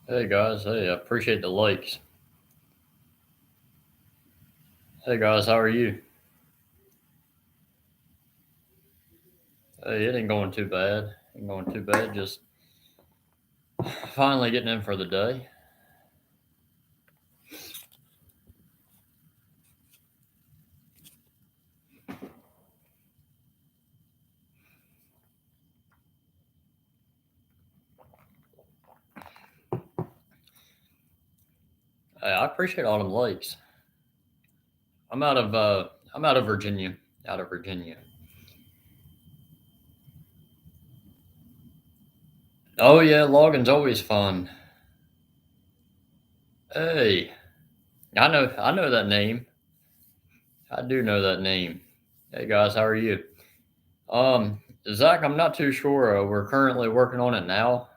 Hey guys, hey, I appreciate the likes. Hey guys, how are you? Hey, it ain't going too bad. Ain't going too bad. Just finally getting in for the day. Hey, I appreciate all them likes. I'm out of Virginia. Out of Virginia. Oh yeah, logging's always fun. Hey, I know that name. I do know that name. Hey guys, how are you? Zach, I'm not too sure. We're currently working on it now.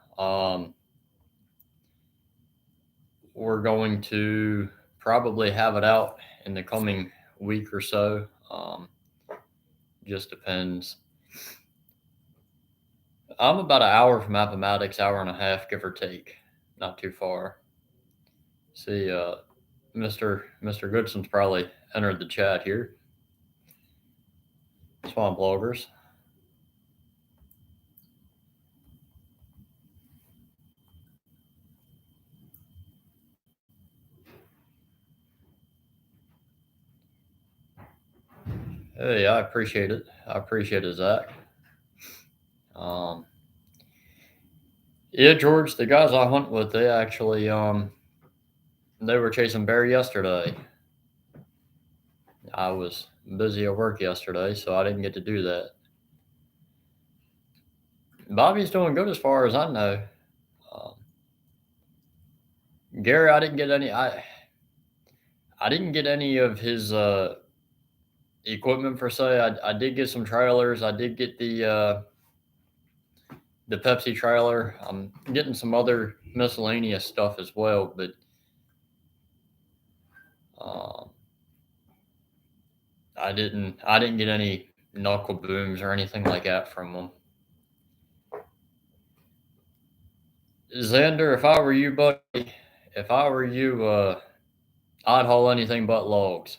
We're going to probably have it out in the coming week or so. Just depends. I'm about an hour from Appomattox, hour and a half, give or take. Not too far. See, Mr. Goodson's probably entered the chat here. Swamp loggers. Hey, I appreciate it. I appreciate it, Zach. Um, yeah, George, the guys I hunt with, they were chasing bear yesterday. I was busy at work yesterday, so I didn't get to do that. Bobby's doing good as far as I know. Um, Gary, I didn't get any. I didn't get any of his equipment per se. I did get some trailers. I did get the Pepsi trailer. I'm getting some other miscellaneous stuff as well, but um, I didn't get any knuckle booms or anything like that from them. Xander, if I were you, buddy, if I were you, I'd haul anything but logs.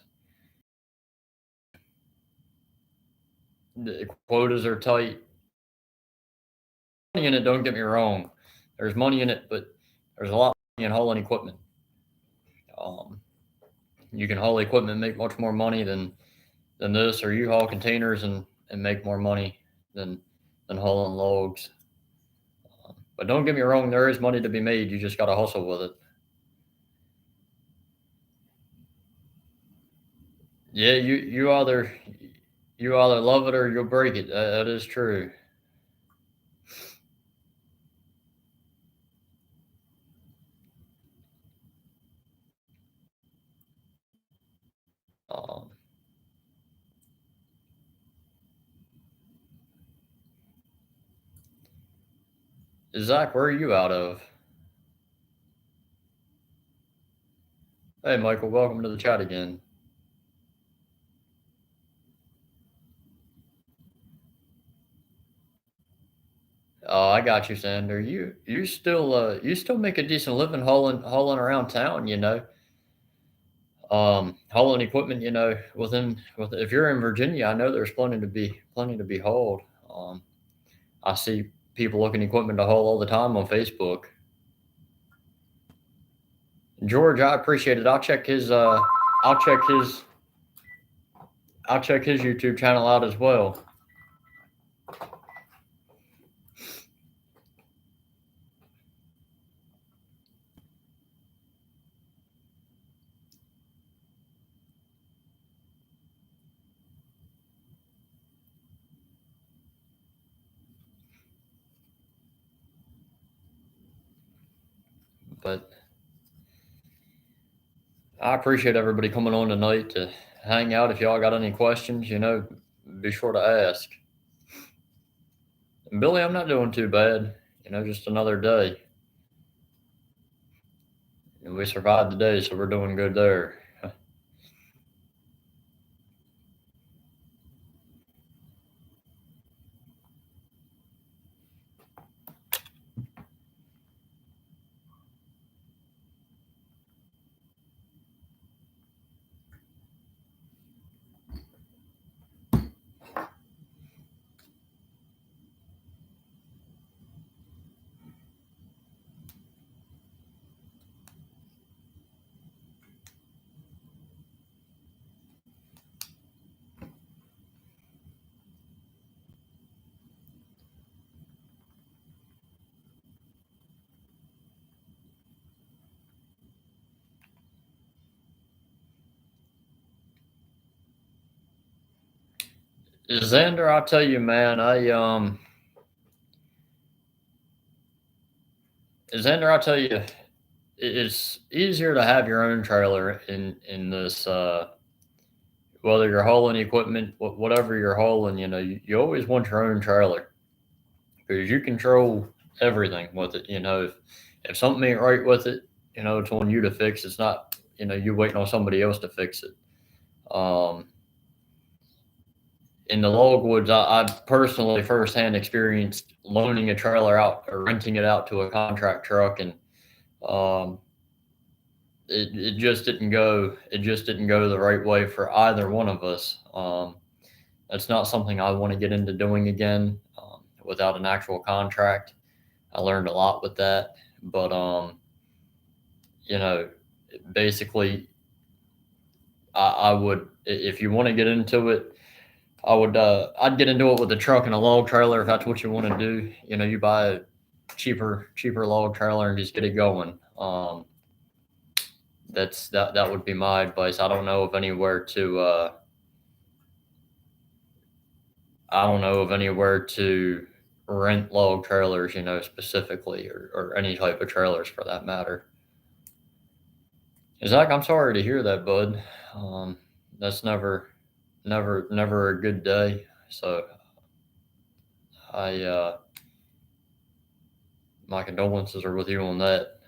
The quotas are tight. Money in it, don't get me wrong. There's money in it, but there's a lot of money in hauling equipment. Um, you can haul equipment and make much more money than this, or you haul containers and make more money than than hauling logs. But don't get me wrong, there is money to be made. You just got to hustle with it. Yeah, you either love it or you'll break it. That is true. Um, Zach, where are you out of? Hey, Michael, welcome to the chat again. Oh, I got you, Sander. You still make a decent living hauling around town, hauling equipment, with if you're in Virginia, I know there's plenty to be hauled. I see people looking equipment to haul all the time on Facebook. George, I appreciate it. I'll check his I'll check his YouTube channel out as well. But I appreciate everybody coming on tonight to hang out. If y'all got any questions, be sure to ask. And Billy, I'm not doing too bad. Just another day. And we survived the day, so we're doing good there. Xander, I'll tell you, man, Xander, I'll tell you, it's easier to have your own trailer in this whether you're hauling equipment, whatever you're hauling, you always want your own trailer because you control everything with it. If something ain't right with it, it's on you to fix. It's not, you waiting on somebody else to fix it. Um, in the logwoods, I personally firsthand experienced loaning a trailer out or renting it out to a contract truck, and um, it just didn't go. It just didn't go the right way for either one of us. That's not something I want to get into doing again without an actual contract. I learned a lot with that, but you know, basically, I would, if you want to get into it, I'd get into it with a truck and a log trailer if that's what you want to do. You buy a cheaper log trailer and just get it going. That would be my advice. I don't know of anywhere to rent log trailers, specifically, or any type of trailers for that matter. Zach, I'm sorry to hear that, bud. That's never a good day. So I, my condolences are with you on that.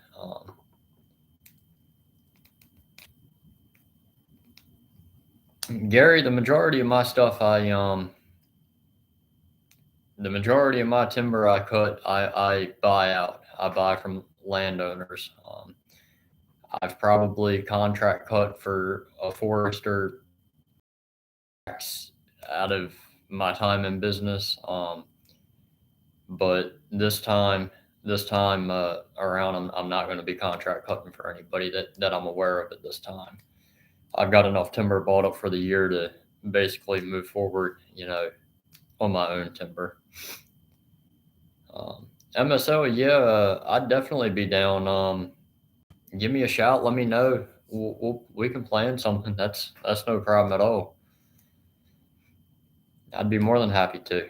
Gary, the majority of my timber I cut, I buy out. I buy from landowners. I've probably contract cut for a forester out of my time in business. But this time around, I'm not going to be contract cutting for anybody that I'm aware of at this time. I've got enough timber bought up for the year to basically move forward, on my own timber. MSO, yeah, I'd definitely be down. Give me a shout. Let me know. We can plan something. That's no problem at all. I'd be more than happy to.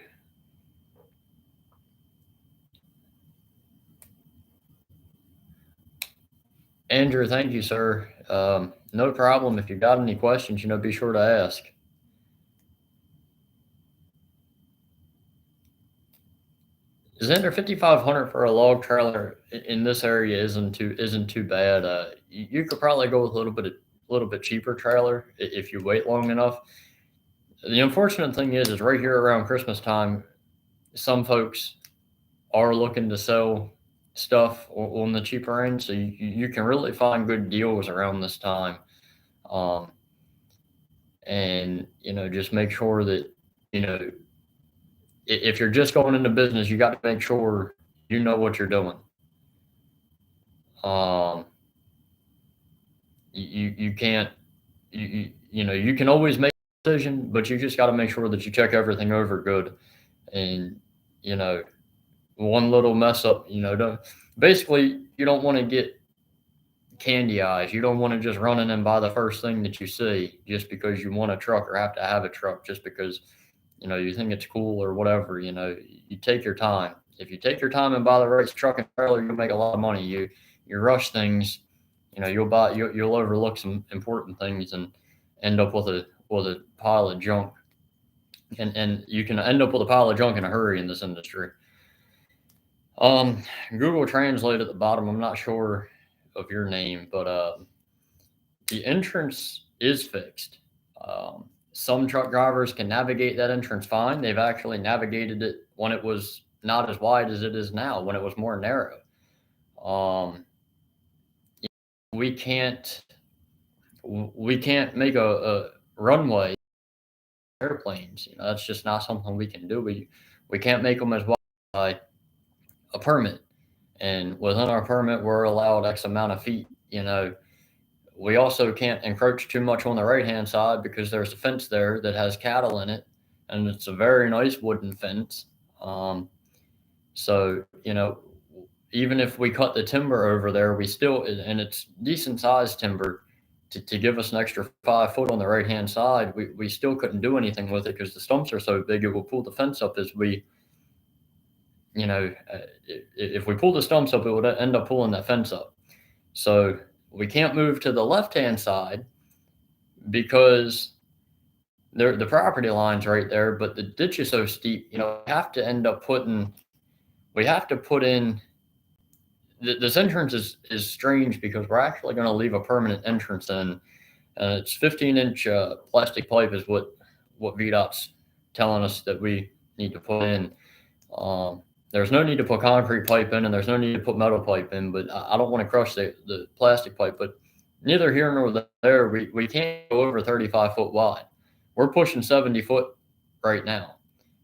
Andrew, thank you, sir. No problem. If you got any questions, be sure to ask. Xander, 5,500 for a log trailer in this area isn't too bad. You could probably go with a little bit cheaper trailer if you wait long enough. The unfortunate thing is right here around Christmas time, some folks are looking to sell stuff on the cheaper end, so you can really find good deals around this time. Um, and just make sure that you know if you're just going into business, you got to make sure you know what you're doing. Um, you can't you can always make a decision, but you just got to make sure that you check everything over good. And you know one little mess up, don't basically you don't want to get candy eyes. You don't want to just run in and buy the first thing that you see just because you want a truck or have to have a truck just because you think it's cool or whatever. You take your time. If you take your time and buy the right truck and trailer, you'll make a lot of money. You rush things, you'll overlook some important things and end up with a pile of junk. And you can end up with a pile of junk in a hurry in this industry. Google Translate at the bottom. I'm not sure of your name, but the entrance is fixed. Some truck drivers can navigate that entrance fine. They've actually navigated it when it was not as wide as it is now, when it was more narrow. Um, we can't make a runway airplanes. That's just not something we can do. We can't make them as wide by a permit, and within our permit, we're allowed X amount of feet. We also can't encroach too much on the right hand side because there's a fence there that has cattle in it, and it's a very nice wooden fence. So even if we cut the timber over there, we still, and it's decent sized timber, to give us an extra 5 foot on the right hand side, we still couldn't do anything with it because the stumps are so big. It will pull the fence up as we, if we pull the stumps up, it would end up pulling that fence up. So we can't move to the left hand side because the property line's right there, but the ditch is so steep. We have to put in. This entrance is strange because we're actually going to leave a permanent entrance in. It's 15-inch plastic pipe is what VDOT's telling us that we need to put in. There's no need to put concrete pipe in, and there's no need to put metal pipe in. But I don't want to crush the plastic pipe. But neither here nor there, we can't go over 35 foot wide. We're pushing 70 foot right now.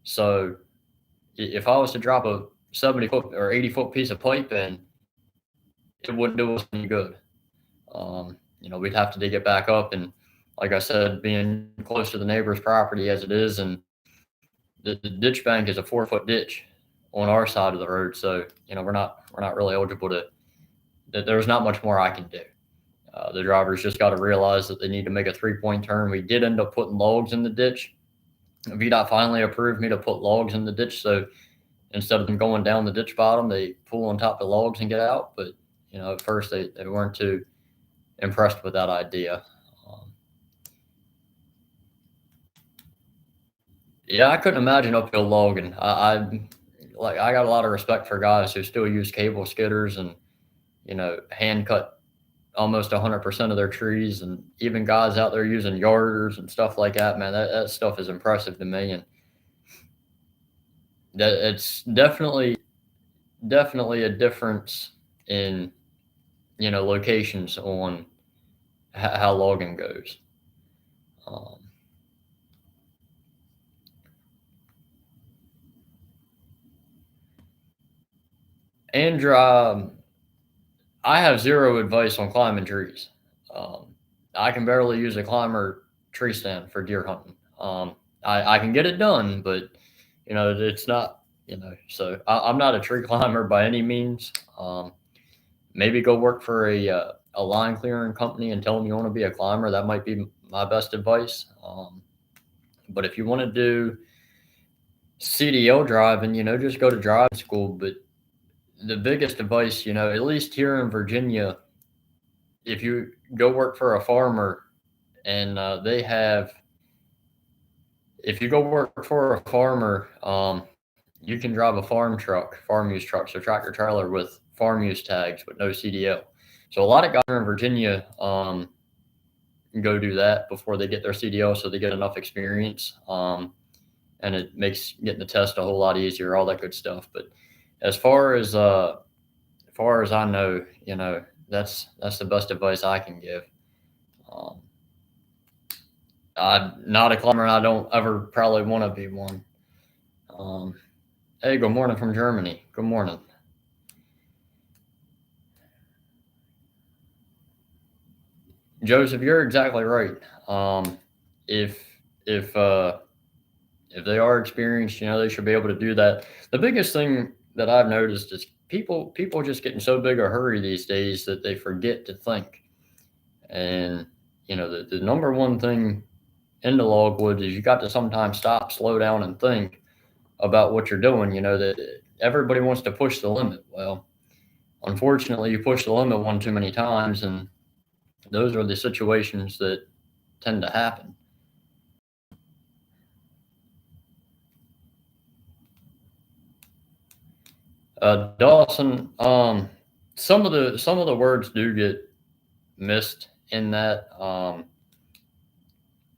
So if I was to drop a 70 foot or 80 foot piece of pipe in, it wouldn't do us any good. We'd have to dig it back up. And like I said, being close to the neighbor's property as it is, and the ditch bank is a 4 foot ditch on our side of the road. So, we're not really eligible there's not much more I can do. The drivers just got to realize that they need to make a 3-point turn. We did end up putting logs in the ditch. VDOT finally approved me to put logs in the ditch. So instead of them going down the ditch bottom, they pull on top of the logs and get out. But, at first they weren't too impressed with that idea. I couldn't imagine uphill logging. I got a lot of respect for guys who still use cable skidders and, hand cut almost 100% of their trees, and even guys out there using yarders and stuff like that. Man, that stuff is impressive to me, and that it's definitely a difference in locations on how logging goes. Andrew, I have zero advice on climbing trees. I can barely use a climber tree stand for deer hunting. I can get it done, but it's not. So I'm not a tree climber by any means. Maybe go work for a line clearing company and tell them you want to be a climber. That might be my best advice. But if you want to do CDL driving, just go to driving school. But the biggest advice, at least here in Virginia, if you go work for a farmer and if you go work for a farmer, you can drive a farm use truck, so tractor trailer with farm use tags, but no CDL. So a lot of guys here in Virginia go do that before they get their CDL, so they get enough experience, and it makes getting the test a whole lot easier, all that good stuff. But as far as I know, that's the best advice I can give. I'm not a climber, and I don't ever probably want to be one. Hey, good morning from Germany. Good morning. Joseph, you're exactly right. If they are experienced, they should be able to do that. The biggest thing that I've noticed is people just get in so big a hurry these days that they forget to think. And the number one thing in the logwoods is you got to sometimes stop, slow down, and think about what you're doing. That everybody wants to push the limit. Well, unfortunately, you push the limit one too many times, and those are the situations that tend to happen. Dawson, some of the words do get missed in that.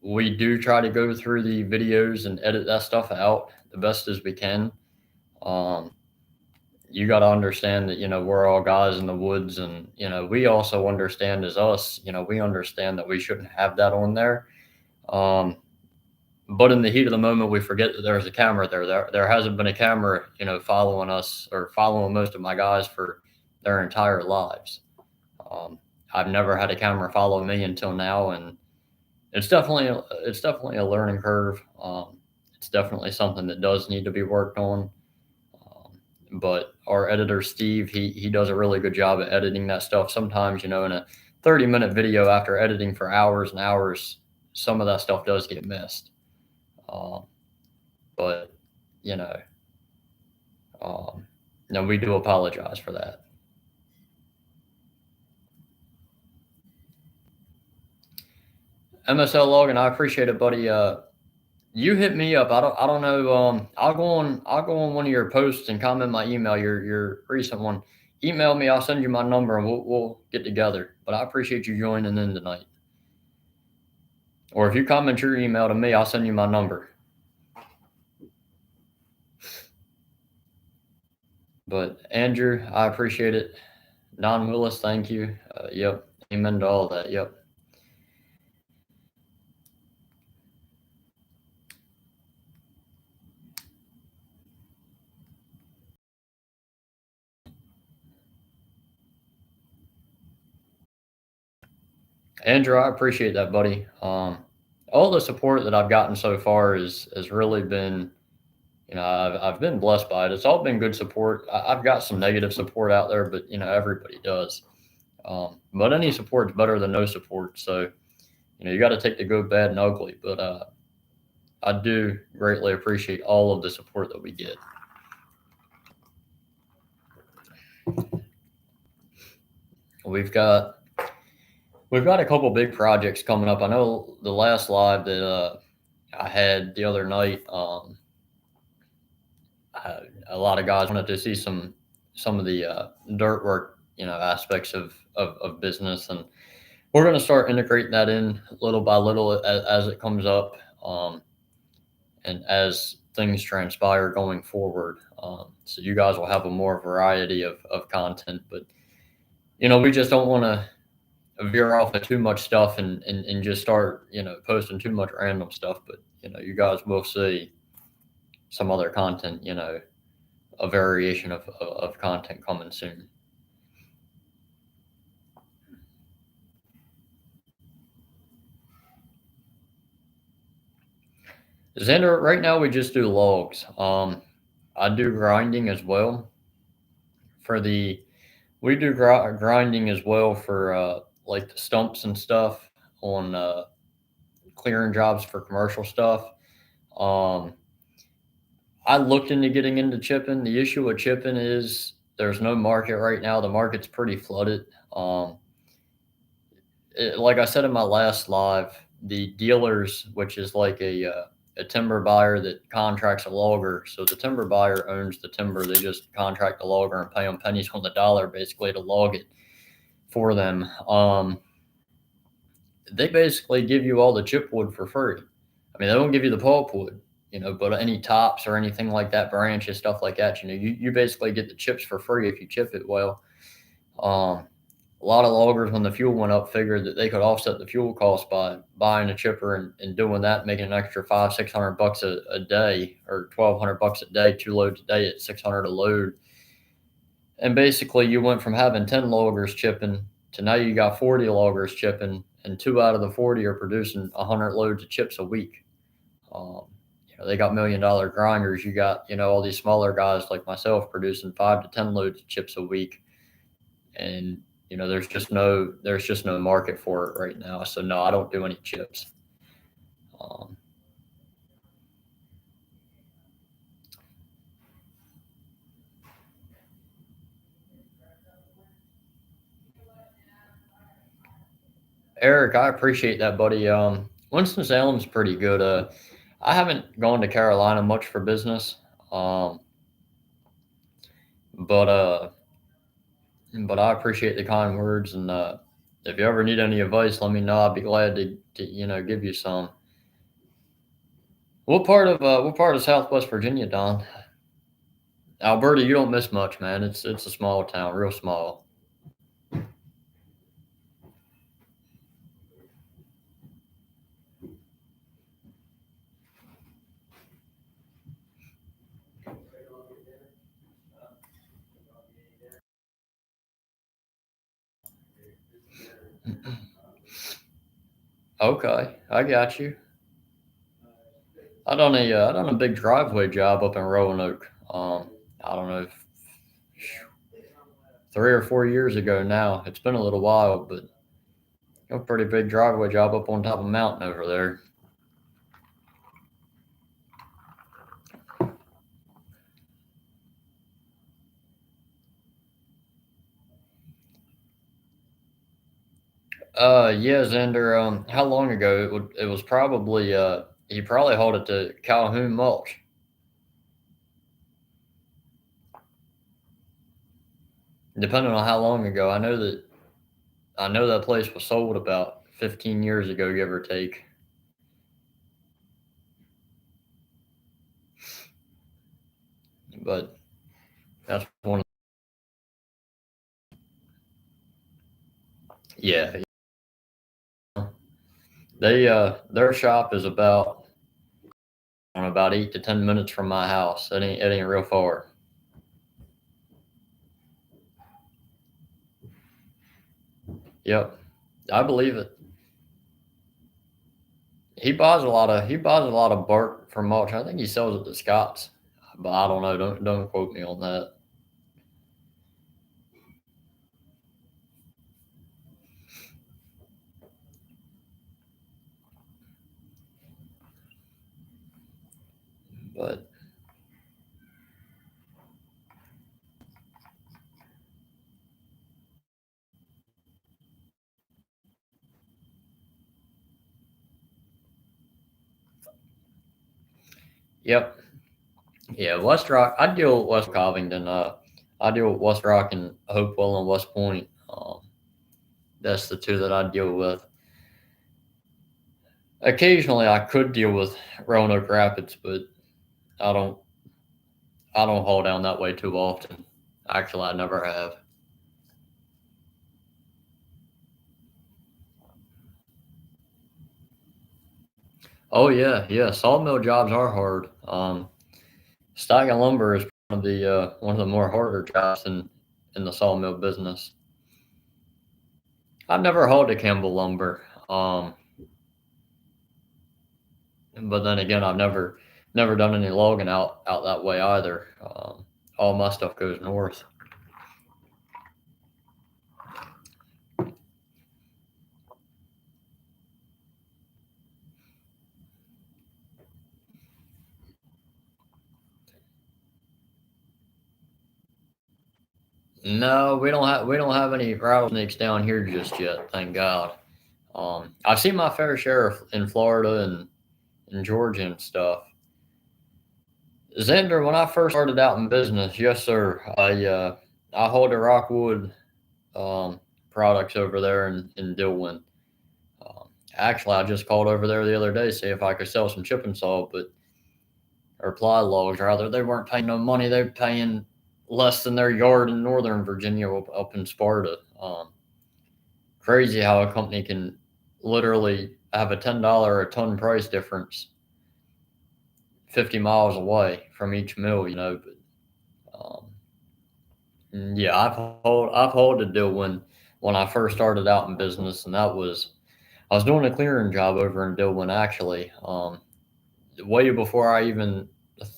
We do try to go through the videos and edit that stuff out the best as we can. You got to understand that we're all guys in the woods, and we also understand as us. We understand that we shouldn't have that on there. But in the heat of the moment, we forget that there's a camera there. There hasn't been a camera, following us or following most of my guys for their entire lives. I've never had a camera follow me until now, and it's definitely a learning curve. It's definitely something that does need to be worked on. But our editor Steve, he does a really good job at editing that stuff. Sometimes, in a 30-minute video after editing for hours and hours, some of that stuff does get missed. Um, but you know, no, we do apologize for that. MSL Logan, I appreciate it, buddy. You hit me up. I don't know. I'll go on one of your posts and comment my email, your recent one. Email me. I'll send you my number and we'll get together. But I appreciate you joining in tonight. Or if you comment your email to me, I'll send you my number. But Andrew, I appreciate it. Don Willis, thank you. Yep. Amen to all that. Yep. Andrew, I appreciate that, buddy. All the support that I've gotten so far has really been, I've been blessed by it. It's all been good support. I've got some negative support out there, but everybody does. But any support's better than no support. So you got to take the good, bad, and ugly. But I do greatly appreciate all of the support that we get. We've got a couple big projects coming up. I know the last live that I had the other night. A lot of guys wanted to see some of the dirt work, aspects of business, and we're going to start integrating that in little by little as it comes up, and as things transpire going forward. So you guys will have a more variety of content, but we just don't want to veer off of too much stuff and just start posting too much random stuff. But you guys will see some other content, a variation of content coming soon. Xander, right now we just do logs. I do grinding as well. We do grinding as well for like the stumps and stuff on clearing jobs for commercial stuff. Um, I looked into getting into chipping. The issue with chipping is there's no market right now. The market's pretty flooded. Like I said in my last live, the dealers, which is like a timber buyer that contracts a logger. So the timber buyer owns the timber. They just contract the logger and pay them pennies on the dollar basically to log it for them. They basically give you all the chipwood for free. I mean, they don't give you the pulpwood, but any tops or anything like that, branches, stuff like that, you basically get the chips for free if you chip it well. A lot of loggers, when the fuel went up, figured that they could offset the fuel cost by buying a chipper and doing that, making an extra $500-600 a day, or $1,200 a day, 2 loads a day at $600 a load. And basically, you went from having 10 loggers chipping to now you got 40 loggers chipping, and 2 out of the 40 are producing 100 loads of chips a week. They got $1 million grinders. You got all these smaller guys like myself producing 5 to 10 loads of chips a week, and there's just no market for it right now. So no, I don't do any chips. Eric, I appreciate that, buddy. Winston-Salem's pretty good. I haven't gone to Carolina much for business, but I appreciate the kind words, and if you ever need any advice, let me know. I'd be glad to give you some. What part of Southwest Virginia, Don? Alberta, you don't miss much, man. It's a small town, real small. Okay, I got you. I done a big driveway job up in Roanoke. I don't know, 3 or 4 years ago now. It's been a little while, but a pretty big driveway job up on top of a mountain over there. Yeah, Xander. How long ago? It was probably he probably hauled it to Calhoun Mulch. Depending on how long ago, I know that place was sold about 15 years ago, give or take. But that's one. Yeah, their shop is about 8 to 10 minutes from my house. It ain't real far. Yep, I believe it. He buys a lot of bark from mulch. I think he sells it to Scott's, but I don't know. Don't quote me on that. But yep, yeah. West Rock. I deal with West Covington. I deal with West Rock and Hopewell and West Point. That's the two that I deal with. Occasionally, I could deal with Roanoke Rapids, but I don't. I don't haul down that way too often. Actually, I never have. Oh yeah, yeah. Sawmill jobs are hard. Stacking lumber is one of the more harder jobs in the sawmill business. I've never hauled a Campbell lumber, but then again, I've never done any logging out that way either. All my stuff goes north. No, we don't have any rattlesnakes down here just yet, thank God. I've seen my fair share in Florida and Georgia and stuff. Xander, when I first started out in business, yes sir, I hauled a Rockwood products over there in Dillwyn. Actually, I just called over there the other day to see if I could sell some chip and saw, but or ply logs rather. They weren't paying no money. They were paying less than their yard in Northern Virginia up in Sparta. Crazy how a company can literally have a $10 a ton price difference 50 miles away from each mill. But yeah, I've hauled a deal when I first started out in business, and I was doing a clearing job over in Dillwyn actually, way before I even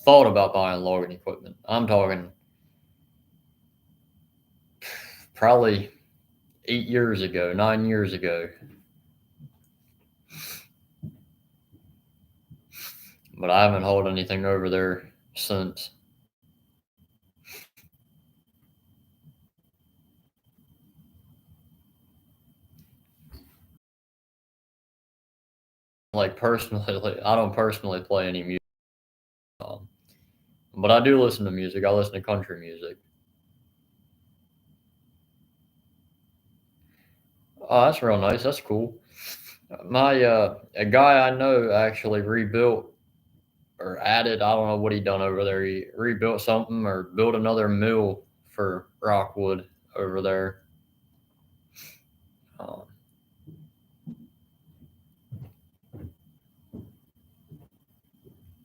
thought about buying logging equipment. I'm talking probably 8 years ago, 9 years ago, but I haven't hauled anything over there since. Like personally, like, I don't personally play any music, um, but I do listen to music. I listen to country music. Oh, that's real nice. That's cool. My a guy I know actually rebuilt or added. I don't know what he done over there. He rebuilt something or built another mill for Rockwood over there. Um,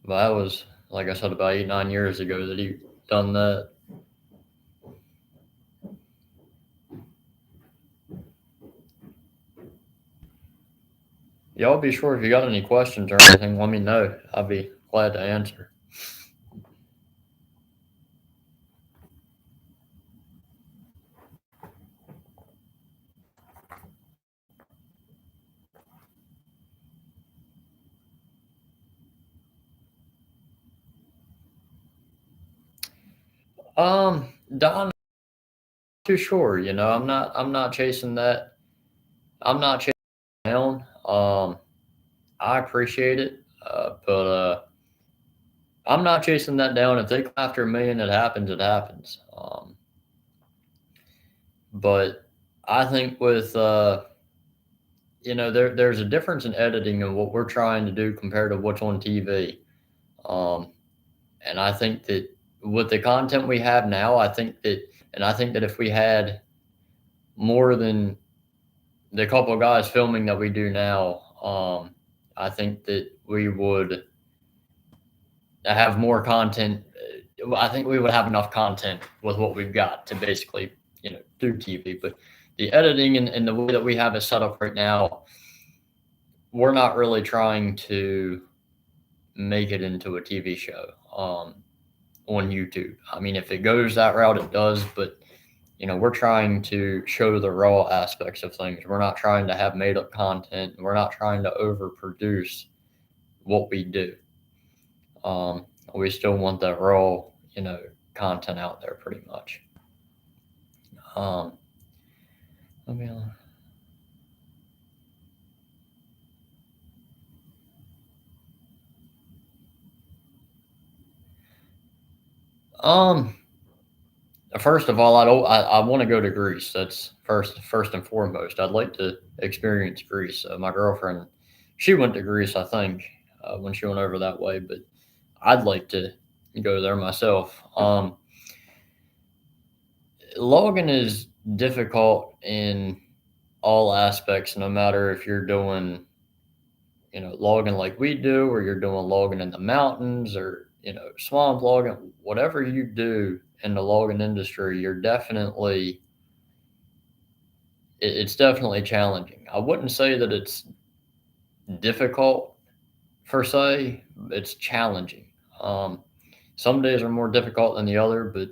but that was like I said about 8 9 years ago that he done that. Y'all be sure if you got any questions or anything, let me know. I'll be glad to answer. Don, too sure. I'm not chasing that. I'm not chasing it down. I appreciate it, but I'm not chasing that down. If they come after 1 million, it happens. It happens. But I think with there's a difference in editing and what we're trying to do compared to what's on TV. Um, and I think that with the content we have now, I think that if we had more than the couple of guys filming that we do now, I think that we would have more content. I think we would have enough content with what we've got to basically, do TV. But the editing and the way that we have it set up right now, we're not really trying to make it into a TV show on YouTube. I mean, if it goes that route, it does. But we're trying to show the raw aspects of things. We're not trying to have made up content. We're not trying to overproduce what we do. We still want that raw, content out there pretty much. Um, let me, um, First of all, I don't. I want to go to Greece. That's first and foremost. I'd like to experience Greece. My girlfriend, she went to Greece, I think, when she went over that way. But I'd like to go there myself. Logging is difficult in all aspects, no matter if you're doing, logging like we do, or you're doing logging in the mountains, or swamp logging. Whatever you do in the logging industry, it's definitely challenging. I wouldn't say that it's difficult per se. It's challenging. Um, some days are more difficult than the other, but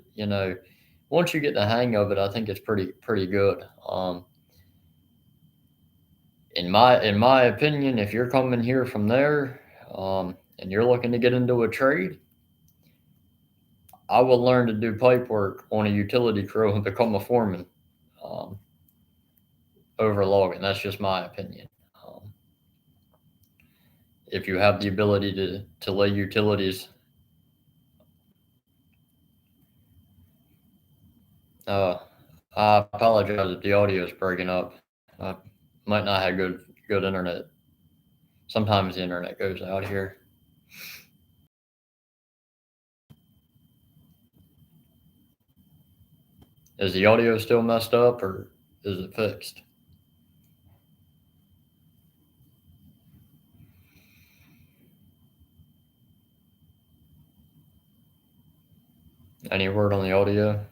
once you get the hang of it, I think it's pretty good. In my opinion, if you're coming here from there, and you're looking to get into a trade, I would learn to do pipe work on a utility crew and become a foreman, um, over logging. That's just my opinion. Um, if you have the ability to lay utilities, uh, I apologize if the audio is breaking up. I might not have good internet. Sometimes the internet goes out here. Is the audio still messed up, or is it fixed? Any word on the audio?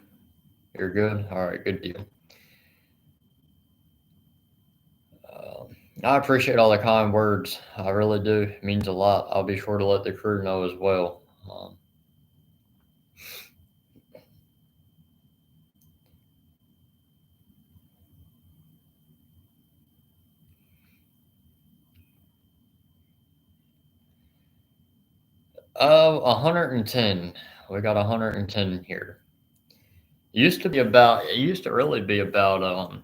You're good? All right, good deal. I appreciate all the kind words. I really do. It means a lot. I'll be sure to let the crew know as well. 110. We got 110 here. It used to really be about, I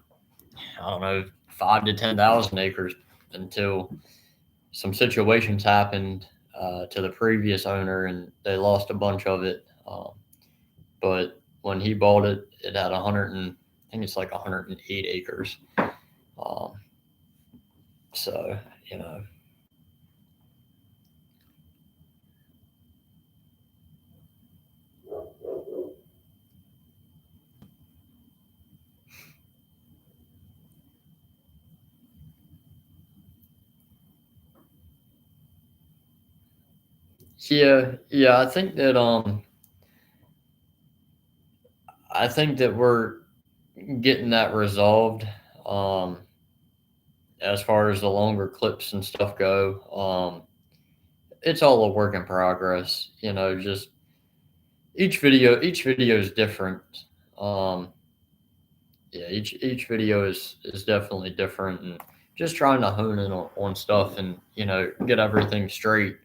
don't know, 5 to 10,000 acres until some situations happened to the previous owner, and they lost a bunch of it. But when he bought it, it had 100 and I think it's like 108 acres. Um, so you know, yeah. I think that we're getting that resolved. Um, as far as the longer clips and stuff go, it's all a work in progress. Just each video is different. Um, yeah, each video is definitely different, and just trying to hone in on stuff and get everything straight.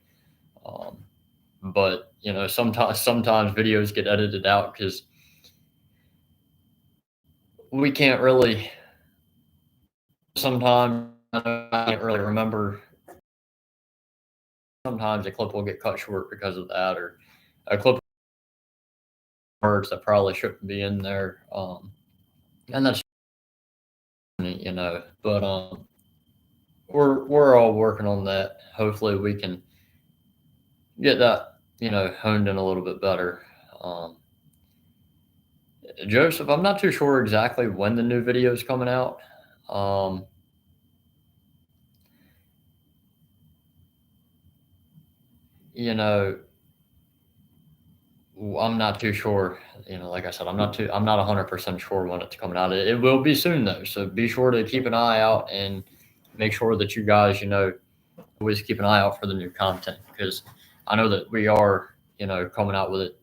Um, but sometimes videos get edited out because we can't really sometimes I can't really remember. Sometimes a clip will get cut short because of that, or a clip words that probably shouldn't be in there. And that's but we're all working on that. Hopefully, we can get that honed in a little bit better. Um, Joseph, I'm not too sure exactly when the new video is coming out. Um, you know, I'm not too sure. Like I said, I'm not 100% sure when it's coming out. It will be soon though, so be sure to keep an eye out and make sure that you guys, always keep an eye out for the new content because I know that we are, coming out with it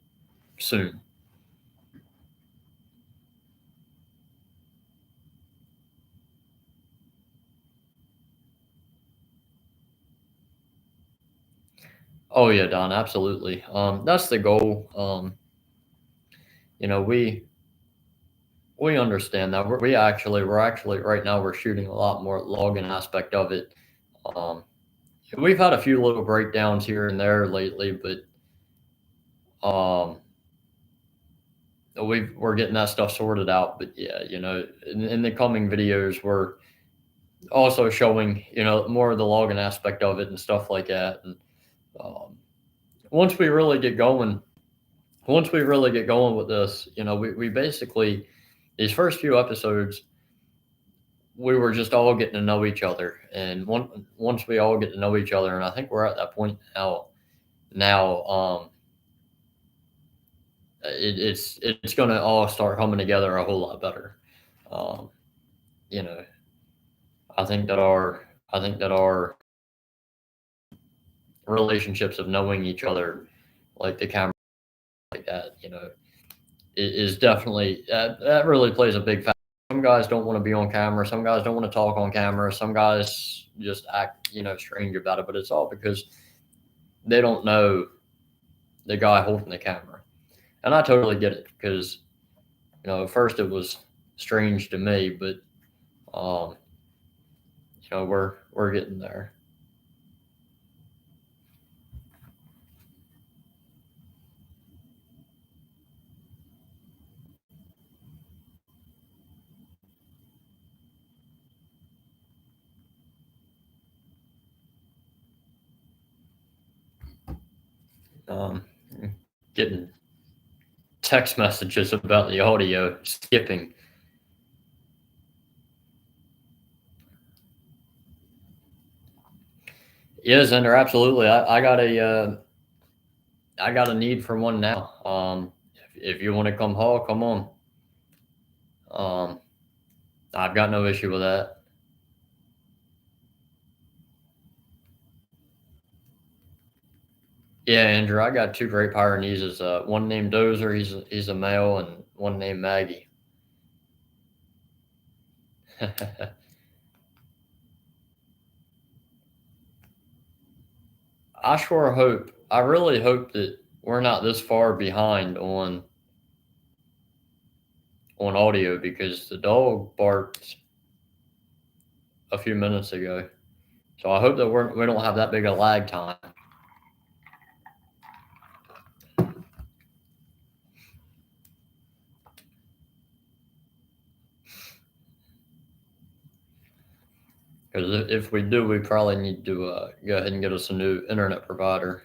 soon. Oh yeah, Don, absolutely. That's the goal. You know, we understand that. We're actually right now we're shooting a lot more logging aspect of it. Um, we've had a few little breakdowns here and there lately, but um, we're getting that stuff sorted out. But yeah, in the coming videos, we're also showing more of the logging aspect of it and stuff like that. And um, once we really get going, once we really get going with this, we basically these first few episodes we were just all getting to know each other, and once we all get to know each other, and I think we're at that point now. Now, it's going to all start coming together a whole lot better. Um, you know, I think that our relationships of knowing each other, like the camera, like that, is definitely that really plays a big factor. Some guys don't want to be on camera. Some guys don't want to talk on camera. Some guys just act, strange about it. But it's all because they don't know the guy holding the camera. And I totally get it because, at first it was strange to me, but um, we're getting there. Um, Getting text messages about the audio skipping. Yeah, Zender, absolutely. I got a need for one now. If you want to come haul, come on. Um, I've got no issue with that. Yeah, Andrew, I got two great Pyrenees. One named Dozer, he's a male, and one named Maggie. I really hope that we're not this far behind on audio because the dog barked a few minutes ago. So I hope that we don't have that big a lag time. Because if we do, we probably need to go ahead and get us a new internet provider.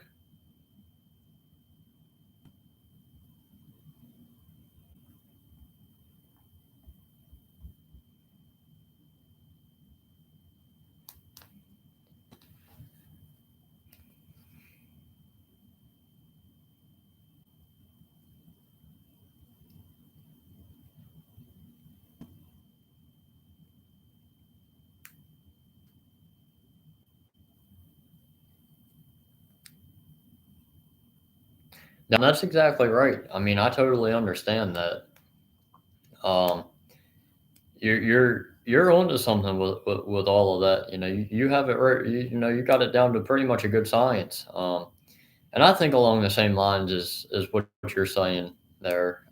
Now that's exactly right. I mean, I totally understand that. Um, you're onto something with all of that. You have it right. You got it down to pretty much a good science. And I think along the same lines as what you're saying there.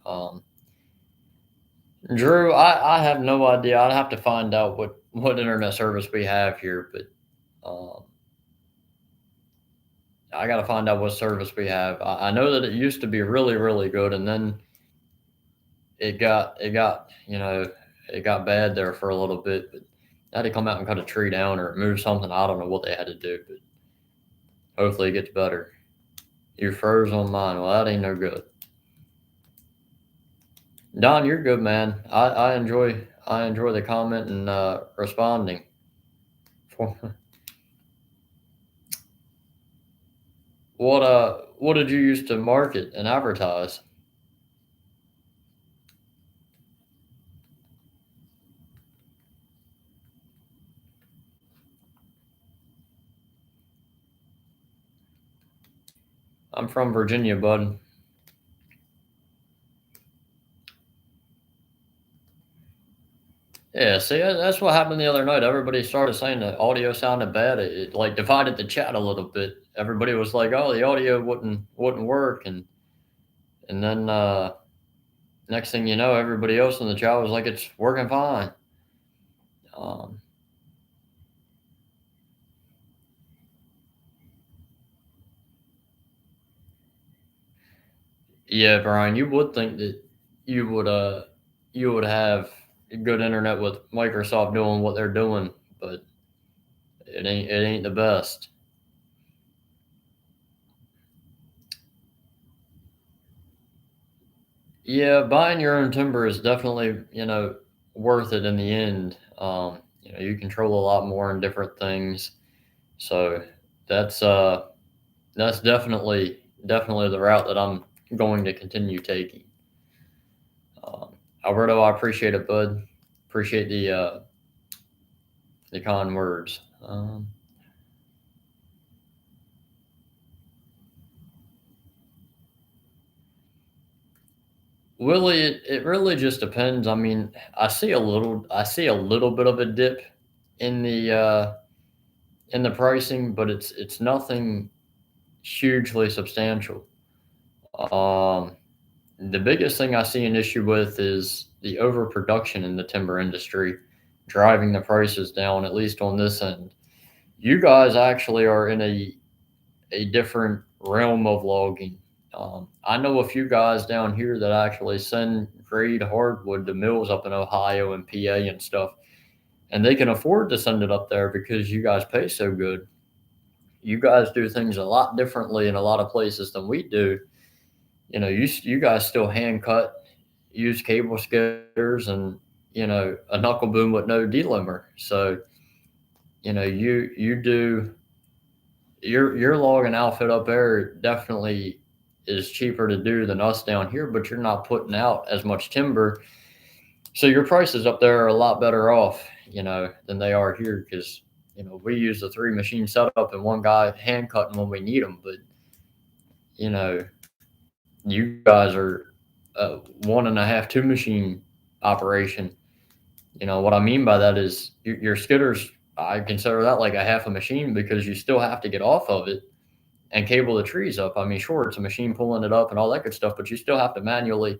Drew, I have no idea. I'd have to find out what internet service we have here, but I got to find out what service we have. I know that it used to be really, really good, and then it got it got bad there for a little bit. But I had to come out and cut a tree down or move something. I don't know what they had to do, but hopefully it gets better. You froze on mine. Well, that ain't no good. Don, you're good, man. I enjoy the comment and responding. What did you use to market and advertise? I'm from Virginia, bud. Yeah, see, that's what happened the other night. Everybody started saying the audio sounded bad. It like divided the chat a little bit. Everybody was like, "Oh, the audio wouldn't work," and then next thing you know, everybody else in the chat was like, "It's working fine." Um, yeah, Brian, you would think that you would uh you would have good internet with Microsoft doing what they're doing, but it ain't the best. Yeah, buying your own timber is definitely, worth it in the end. You control a lot more in different things. So that's uh that's definitely the route that I'm going to continue taking. Alberto, I appreciate it, bud. Appreciate the kind words. Willie, it really just depends. I mean, I see a little bit of a dip in the pricing, but it's nothing hugely substantial. Um, the biggest thing I see an issue with is the overproduction in the timber industry, driving the prices down. At least on this end, you guys actually are in a different realm of logging. I know a few guys down here that actually send grade hardwood to mills up in Ohio and PA and stuff, and they can afford to send it up there because you guys pay so good. You guys do things a lot differently in a lot of places than we do. You guys still hand cut, use cable skidders, and a knuckle boom with no delimber. So you do your logging outfit up there definitely is cheaper to do than us down here, but you're not putting out as much timber, so your prices up there are a lot better off, than they are here because we use a three machine setup and one guy hand cutting when we need them, but you know you guys are one and a half two machine operation. What I mean by that is your skidders. I consider that like a half a machine because you still have to get off of it and cable the trees up. I mean, sure, it's a machine pulling it up and all that good stuff, but you still have to manually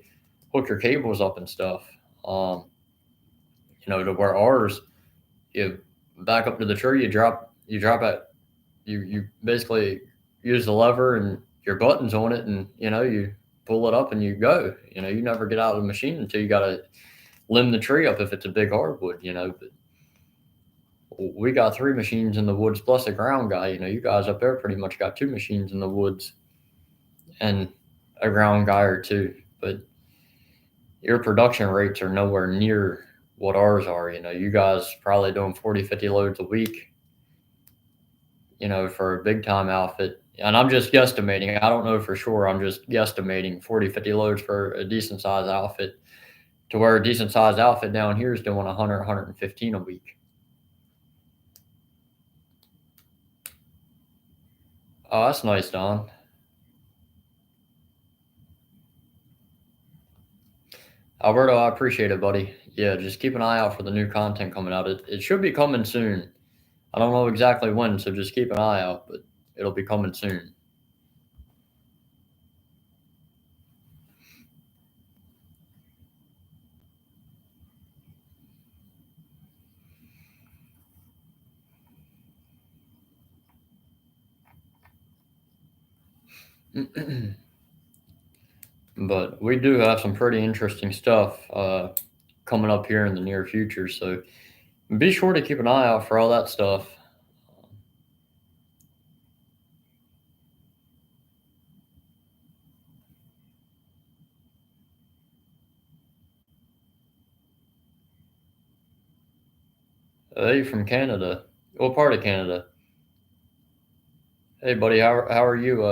hook your cables up and stuff. Um, to where ours, you back up to the tree, you drop it, you basically use the lever and your buttons on it, and you pull it up and you go. You never get out of the machine until you got to limb the tree up if it's a big hardwood. But we got three machines in the woods plus a ground guy. You guys up there pretty much got two machines in the woods and a ground guy or two, but your production rates are nowhere near what ours are. You guys probably doing 40, 50 loads a week, for a big time outfit. And I'm just guesstimating. I don't know for sure. I'm just guesstimating 40, 50 loads for a decent sized outfit to where a decent sized outfit down here is doing 100, 115 a week. Oh, that's nice, Don. Alberto, I appreciate it, buddy. Yeah, just keep an eye out for the new content coming out. It should be coming soon. I don't know exactly when, so just keep an eye out, but it'll be coming soon. But we do have some pretty interesting stuff coming up here in the near future. So be sure to keep an eye out for all that stuff. Hey, from Canada. What part of Canada? Hey, buddy, how are you?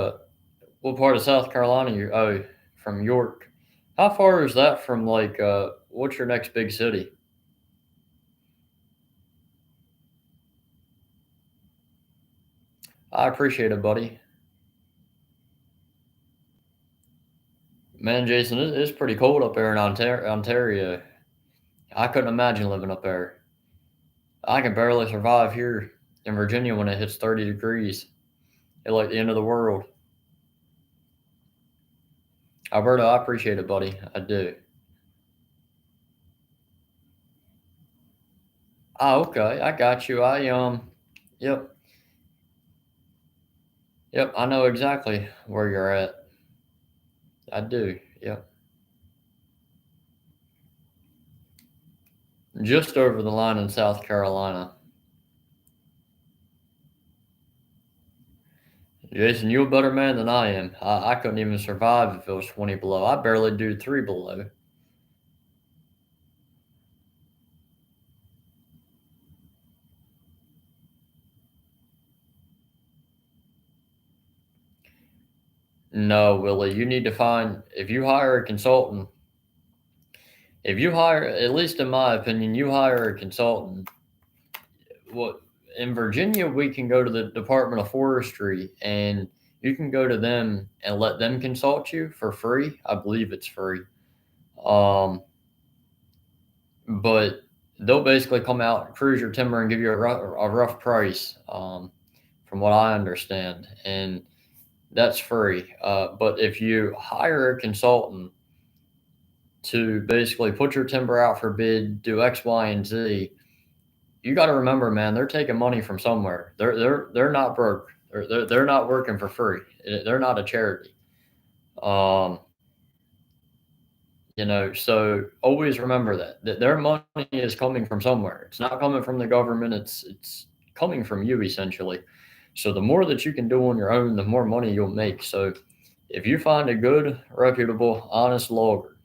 What part of South Carolina you? Oh, from York. How far is that from like? What's your next big city? I appreciate it, buddy. Man, Jason, it's pretty cold up there in Ontario. I couldn't imagine living up there. I can barely survive here in Virginia when it hits 30 degrees. It's like the end of the world. Alberta, I appreciate it, buddy. I do. Oh, okay. I got you. Yep, yep. I know exactly where you're at. I do. Yep. Just over the line in South Carolina. Jason, you're a better man than I am. I couldn't even survive if it was 20 below. I barely do 3 below. No, Willie, you need to find, if you hire a consultant, if you hire, at least in my opinion, you hire a consultant. What in Virginia, we can go to the Department of Forestry and you can go to them and let them consult you for free. I believe it's free. Um, but they'll basically come out, cruise your timber, and give you a rough price, from what I understand, and that's free. But if you hire a consultant to basically put your timber out for bid, do X, Y, and Z, you got to remember, man, they're taking money from somewhere. They're not broke. They're not working for free. They're not a charity. Um, so always remember that their money is coming from somewhere. It's not coming from the government. It's coming from you essentially. So the more that you can do on your own, the more money you'll make. So if you find a good, reputable, honest logger,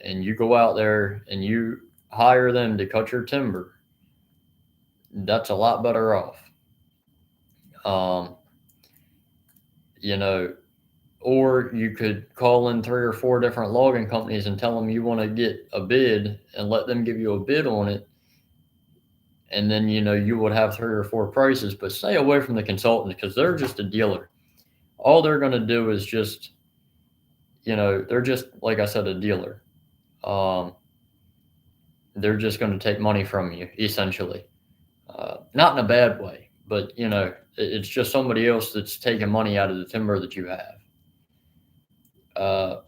and you go out there and you hire them to cut your timber, that's a lot better off. Um, you know, or you could call in 3 or 4 different logging companies and tell them you want to get a bid and let them give you a bid on it. And then, you would have 3 or 4 prices, but stay away from the consultants because they're just a dealer. All they're going to do is just, they're just, like I said, a dealer. Um, they're just going to take money from you, essentially. Not in a bad way, but, it's just somebody else that's taking money out of the timber that you have. Uh,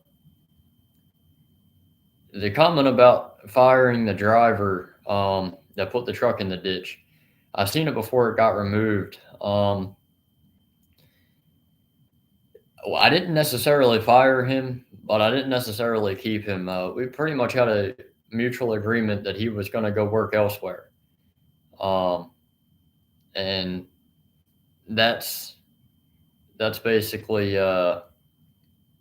the comment about firing the driver that put the truck in the ditch, I've seen it before it got removed. Well, I didn't necessarily fire him, but I didn't necessarily keep him. We pretty much had a mutual agreement that he was going to go work elsewhere, um, and that's that's basically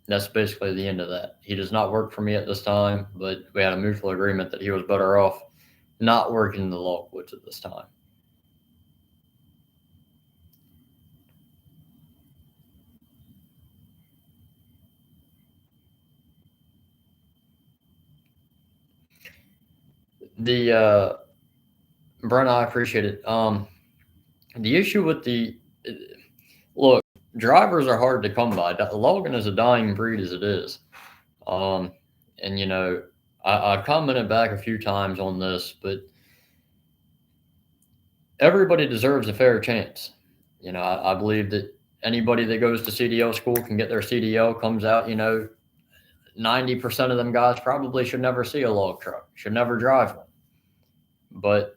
that's basically the end of that. He does not work for me at this time, but we had a mutual agreement that he was better off not working in the logwoods at this time. The Brent, I appreciate it. The issue with the look, drivers are hard to come by. Logan is a dying breed as it is. Um, and I've commented back a few times on this, but everybody deserves a fair chance. I believe that anybody that goes to CDL school can get their CDL, comes out. 90% of them guys probably should never see a log truck, should never drive one. But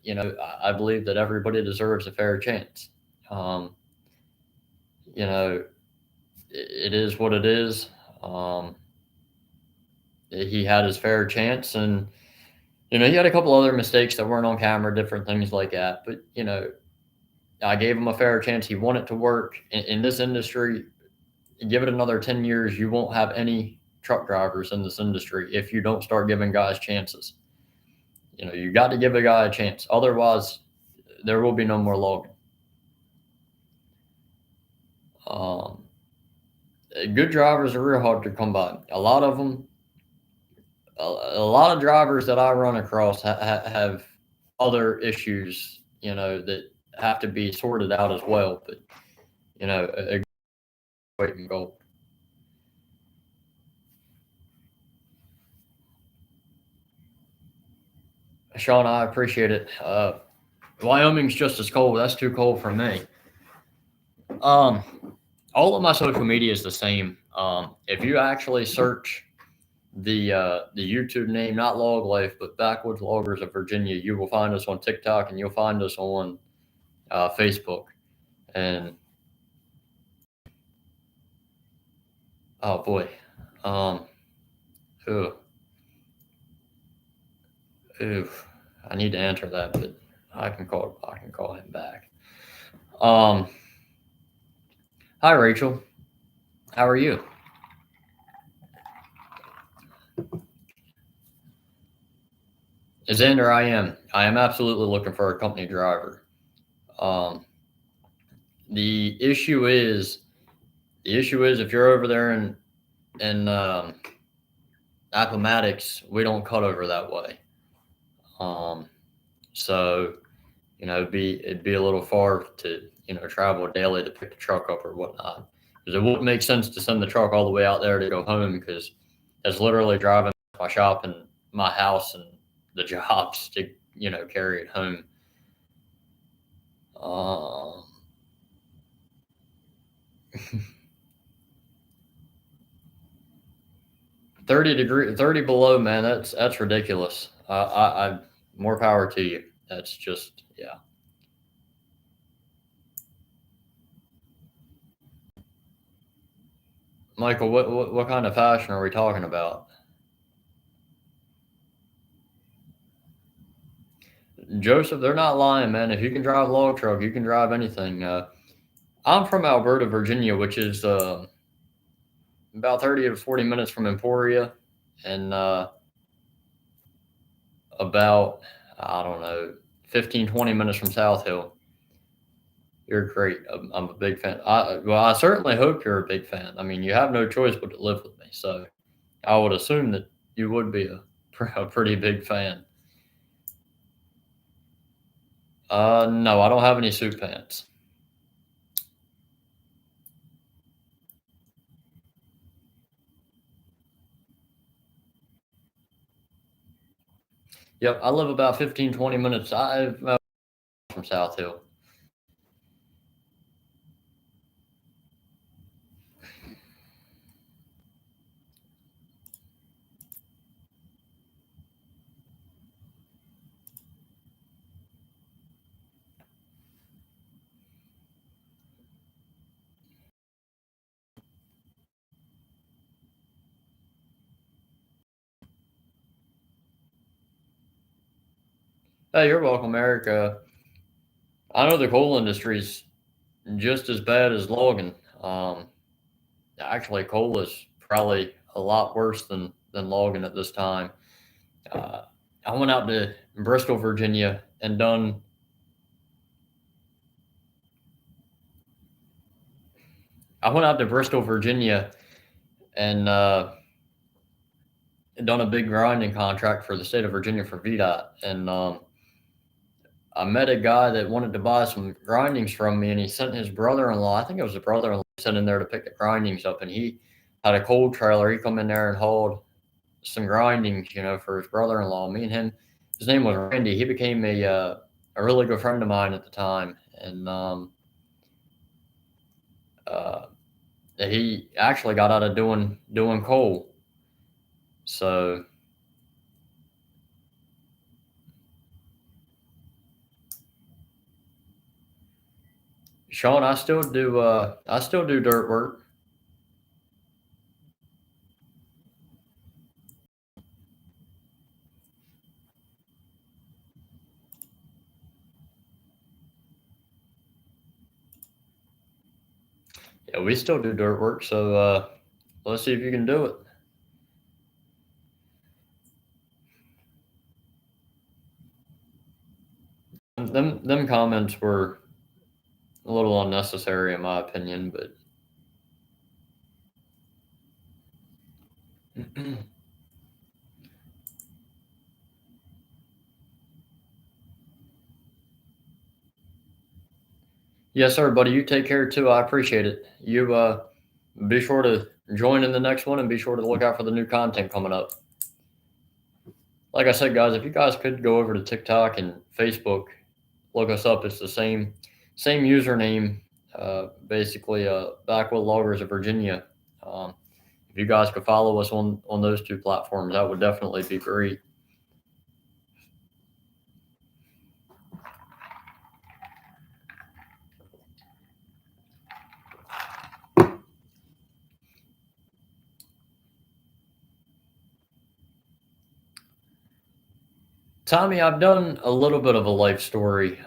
I believe that everybody deserves a fair chance. Um, you know, it is what it is. He had his fair chance, and he had a couple other mistakes that weren't on camera, different things like that. But I gave him a fair chance. He wanted to work in this industry. Give it another 10 years, you won't have any truck drivers in this industry if you don't start giving guys chances. You got to give a guy a chance. Otherwise, there will be no more logging. Um, Good drivers are real hard to come by. A lot of them, a lot of drivers that I run across have other issues, that have to be sorted out as well. But, a weight in gold. Sean, I appreciate it. Wyoming's just as cold. That's too cold for me. Um, all of my social media is the same. If you actually search the YouTube name, not Log Life, but Backwoods Loggers of Virginia, you will find us on TikTok and you'll find us on Facebook. And oh boy, um, ooh, oof, I need to answer that, but I can call him back. Um, Hi Rachel, how are you? Xander, I am. I am absolutely looking for a company driver. Um, the issue is if you're over there in Appomattox, we don't cut over that way. Um, so it'd be a little far to travel daily to pick the truck up or whatnot. Because it wouldn't make sense to send the truck all the way out there to go home, because that's literally driving my shop and my house and the jobs to carry it home. Um, 30 below, man. That's ridiculous. I more power to you. That's just, yeah. Michael, what kind of fashion are we talking about? Joseph, they're not lying, man. If you can drive a log truck, you can drive anything. I'm from Alberta, Virginia, which is about 30 to 40 minutes from Emporia, and about, I don't know, 15, 20 minutes from South Hill. You're great. I'm a big fan. I certainly hope you're a big fan. I mean, you have no choice but to live with me, so I would assume that you would be a pretty big fan. No, I don't have any suit pants. Yep, I live about 15, 20 minutes from South Hill. Hey, you're welcome, Eric. I know the coal industry's just as bad as logging. Actually, coal is probably a lot worse than logging at this time. Uh, I went out to Bristol, Virginia, and done. I went out to Bristol, Virginia, and done a big grinding contract for the state of Virginia for VDOT. And I met a guy that wanted to buy some grindings from me, and he sent his brother-in-law. I think it was a brother-in-law sent in there to pick the grindings up, and he had a coal trailer. He come in there and hauled some grindings, for his brother-in-law. Me and him, his name was Randy. He became a really good friend of mine at the time, and uh, he actually got out of doing coal. So, Sean, I still do dirt work. Yeah, we still do dirt work, so let's see if you can do it. Them comments were a little unnecessary in my opinion, but yes, sir, buddy. You take care too. I appreciate it. You be sure to join in the next one and be sure to look out for the new content coming up. Like I said, guys, if you guys could go over to TikTok and Facebook, look us up. It's the same username, basically. Backwoods Loggers of Virginia. Um, if you guys could follow us on those two platforms, that would definitely be great. Tommy, I've done a little bit of a life story.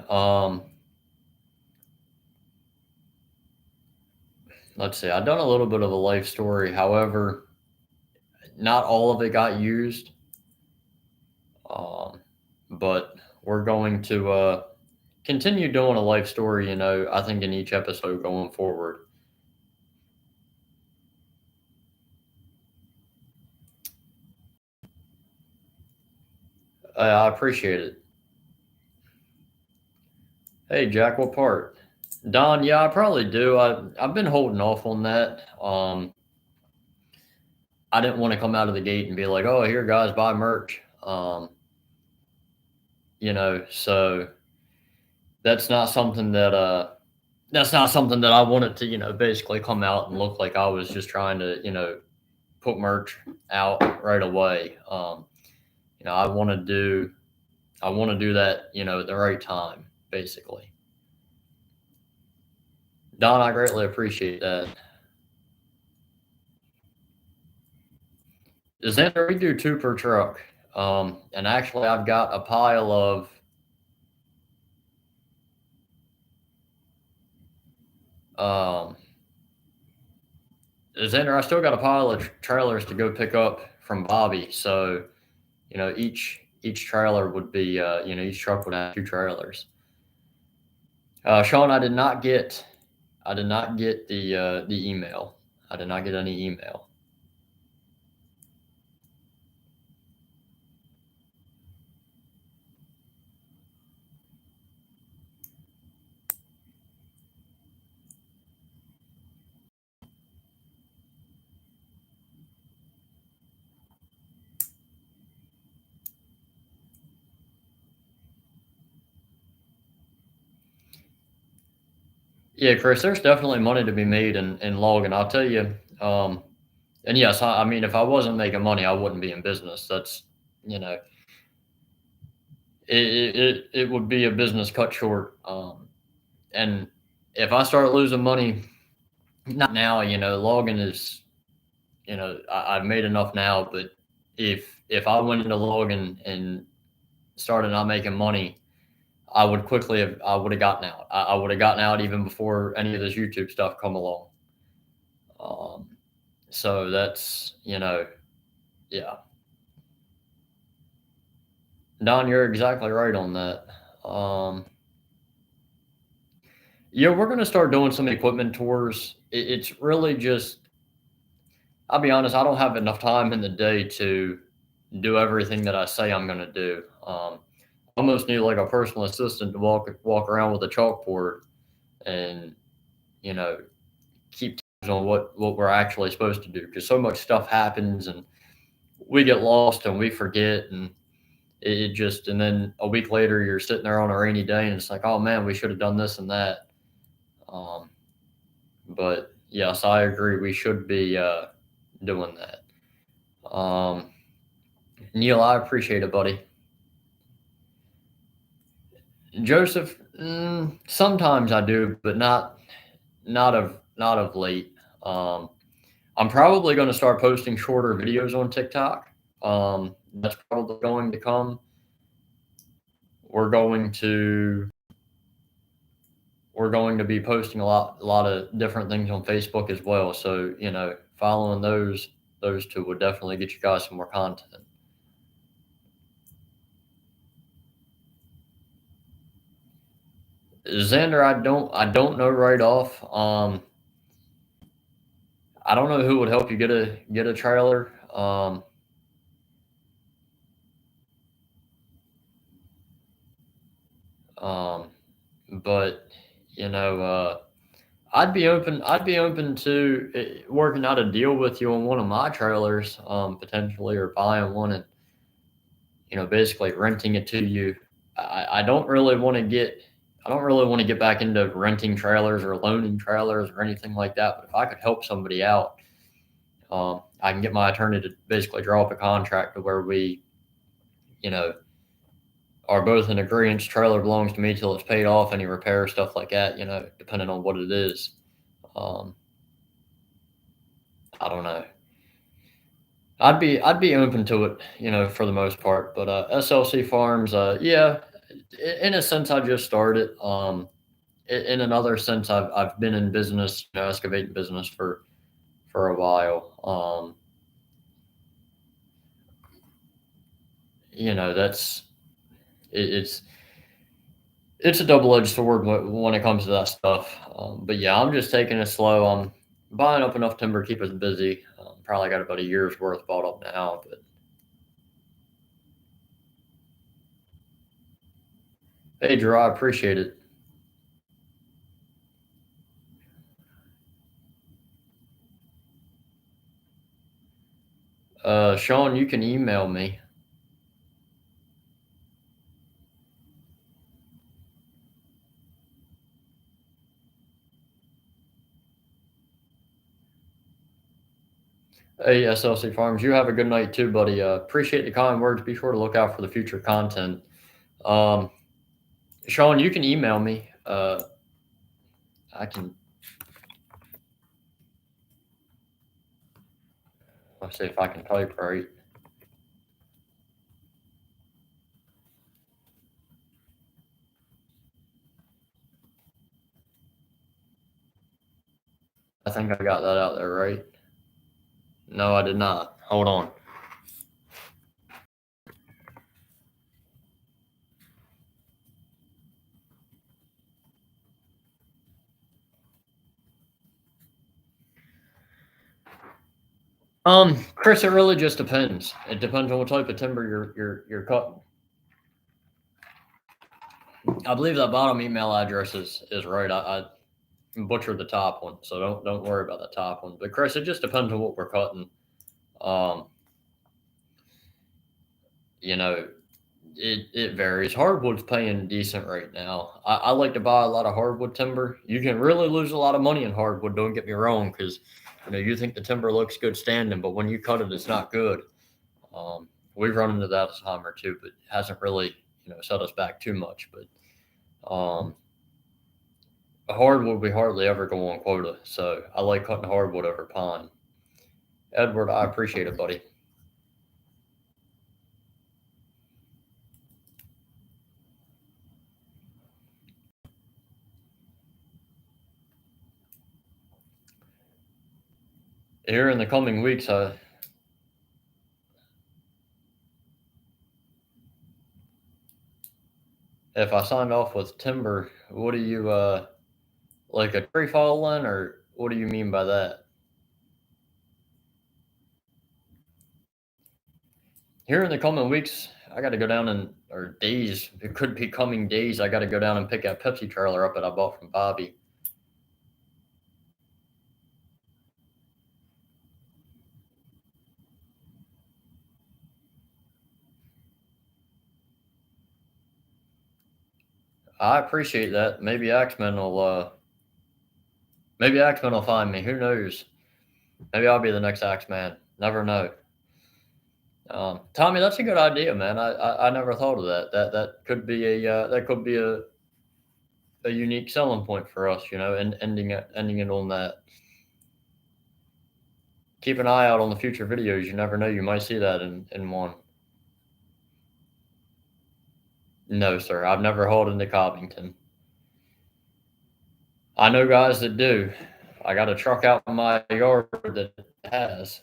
Let's see, I've done a little bit of a life story. However, not all of it got used. Um, but we're going to continue doing a life story, I think in each episode going forward. I appreciate it. Hey, Jack, what part? Don, yeah, I probably do. I've been holding off on that. I didn't want to come out of the gate and be like, "Oh, here, guys, buy merch." So that's not something that I wanted to, basically come out and look like I was just trying to, put merch out right away. You know, I want to do I want to do that, at the right time, basically. Don, I greatly appreciate that. Xander, we do two per truck. And actually, I've got a pile of um, Xander. I still got a pile of trailers to go pick up from Bobby. So, each trailer would be, each truck would have two trailers. Sean, I did not get the email. I did not get any email. Yeah, Chris, there's definitely money to be made in logging. I'll tell you. And yes, I mean, if I wasn't making money, I wouldn't be in business. That's, you know, it would be a business cut short. And if I start losing money, not now, logging is, I've made enough now. But if I went into logging and started not making money, I would have gotten out. I would have gotten out even before any of this YouTube stuff come along. Um, so that's, yeah. Don, you're exactly right on that. Yeah, we're going to start doing some equipment tours. It's really just, I'll be honest, I don't have enough time in the day to do everything that I say I'm going to do. I almost need like a personal assistant to walk around with a chalkboard and, you know, keep tabs on what we're actually supposed to do because so much stuff happens and we get lost and we forget and it just and then a week later you're sitting there on a rainy day and it's like, oh man, we should have done this and that. Um, but yes, I agree, we should be doing that. Neil, I appreciate it, buddy. Joseph, sometimes I do, but not of late. I'm probably going to start posting shorter videos on TikTok. That's probably going to come. We're going to we're going to be posting a lot of different things on Facebook as well. So following those two would definitely get you guys some more content. Xander, I don't know right off. I don't know who would help you get a trailer. Um, but you know, I'd be open to working out a deal with you on one of my trailers, potentially, or buying one and basically renting it to you. I don't really want to get I don't really want to get back into renting trailers or loaning trailers or anything like that. But if I could help somebody out, I can get my attorney to basically draw up a contract to where we, you know, are both in agreement. Trailer belongs to me till it's paid off. Any repair stuff like that, depending on what it is. Um, I don't know. I'd be open to it, for the most part. But SLC Farms, yeah, in a sense, I just started. In another sense, I've been in business, excavating business for a while. That's it's it's a double edged sword when it comes to that stuff. But yeah, I'm just taking it slow. I'm buying up enough timber to keep us busy. Probably got about a year's worth bought up now. But hey, Drew, I appreciate it. Sean, you can email me. Hey, SLC Farms, you have a good night too, buddy. Appreciate the kind words. Be sure to look out for the future content. Um, Sean, you can email me. I can. Let's see if I can type right. I think I got that out there right. No, I did not. Hold on. Chris, it really just depends. It depends on what type of timber you're cutting. I believe that bottom email address is right. I butchered the top one, so don't worry about the top one. But Chris, it just depends on what we're cutting. Um, you know, it varies. Hardwood's paying decent right now. I like to buy a lot of hardwood timber. You can really lose a lot of money in hardwood. Don't get me wrong, because you think the timber looks good standing, but when you cut it, it's not good. Um, we've run into that a time or two, but it hasn't really set us back too much. But hardwood we hardly ever go on quota, so I like cutting hardwood over pine. Edward, I appreciate it, buddy. Here in the coming weeks, if I signed off with timber, what do you like a tree falling, or what do you mean by that? Here in the coming weeks, I got to go down or days. It could be coming days. I got to go down and pick that Pepsi trailer up that I bought from Bobby. I appreciate that. Maybe Axeman will find me. Who knows? Maybe I'll be the next Axeman. Never know. Tommy, that's a good idea, man. I never thought of that. That could be a unique selling point for us, and ending it on that. Keep an eye out on the future videos. You never know, you might see that in one. No, sir, I've never hauled into Covington. I know guys that do. I got a truck out in my yard that has.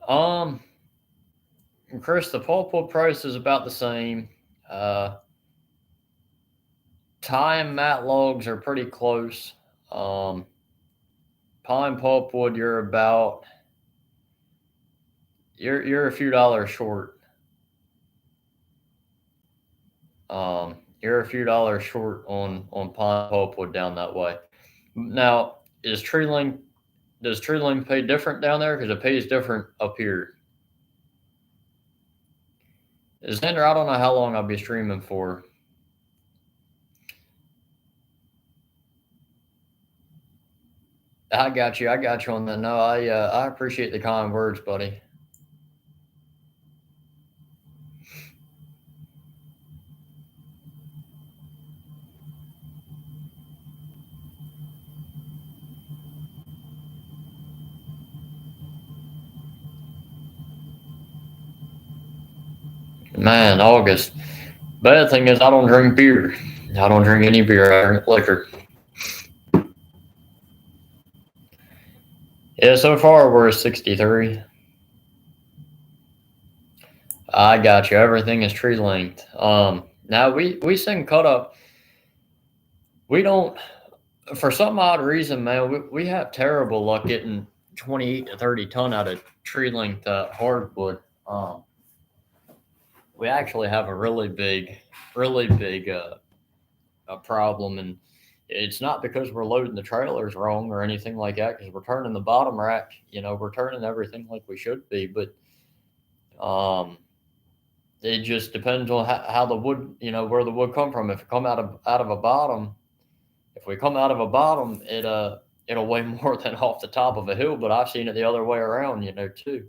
Um, Chris, the pulpwood price is about the same. Uh, Tie and mat logs are pretty close. Um, Pine pulpwood, you're a few dollars short. You're a few dollars short on pine pulpwood down that way. Now, is tree length does tree length pay different down there? Because it pays different up here. Xander, I don't know how long I'll be streaming for. I got you. I got you on that. No, I appreciate the kind words, buddy. Man, August. Bad thing is I don't drink beer. I don't drink any beer. I drink liquor. Yeah, so far we're 63. I got you. Everything is tree length. Now we sing cut up. We don't, for some odd reason, man. We have terrible luck getting 28 to 30 ton out of tree length hardwood. We actually have a really big a problem, and it's not because we're loading the trailers wrong or anything like that. Because we're turning the bottom rack, we're turning everything like we should be, but um, it just depends on how the wood, where the wood come from. If it come out of a bottom, if we come out of a bottom, it'll weigh more than off the top of a hill. But I've seen it the other way around, too.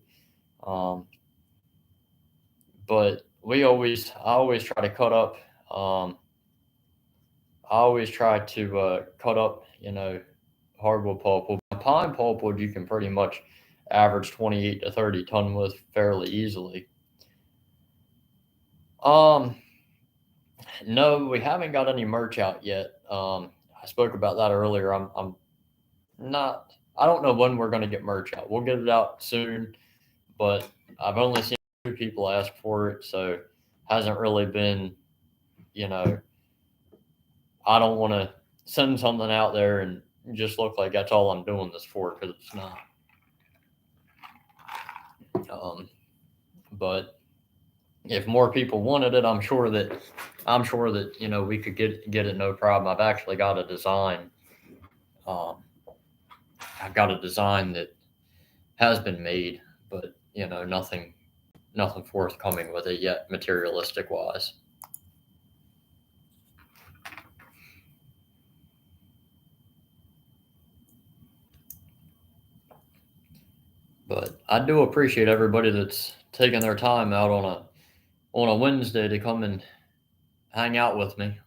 Um, but I always try to cut up. Um, I always try to cut up, hardwood pulpwood. Pine pulpwood, you can pretty much average 28 to 30 ton with fairly easily. Um, no, we haven't got any merch out yet. I spoke about that earlier. I'm not. I don't know when we're going to get merch out. We'll get it out soon, but I've only seen 2 people ask for it, so hasn't really been. You know, I don't want to send something out there and just look like that's all I'm doing this for, because it's not. Um, but if more people wanted it, I'm sure that we could get it no problem. Um, I've got a design that has been made, but nothing forthcoming with it yet, materialistic wise. But I do appreciate everybody that's taking their time out on a Wednesday to come and hang out with me.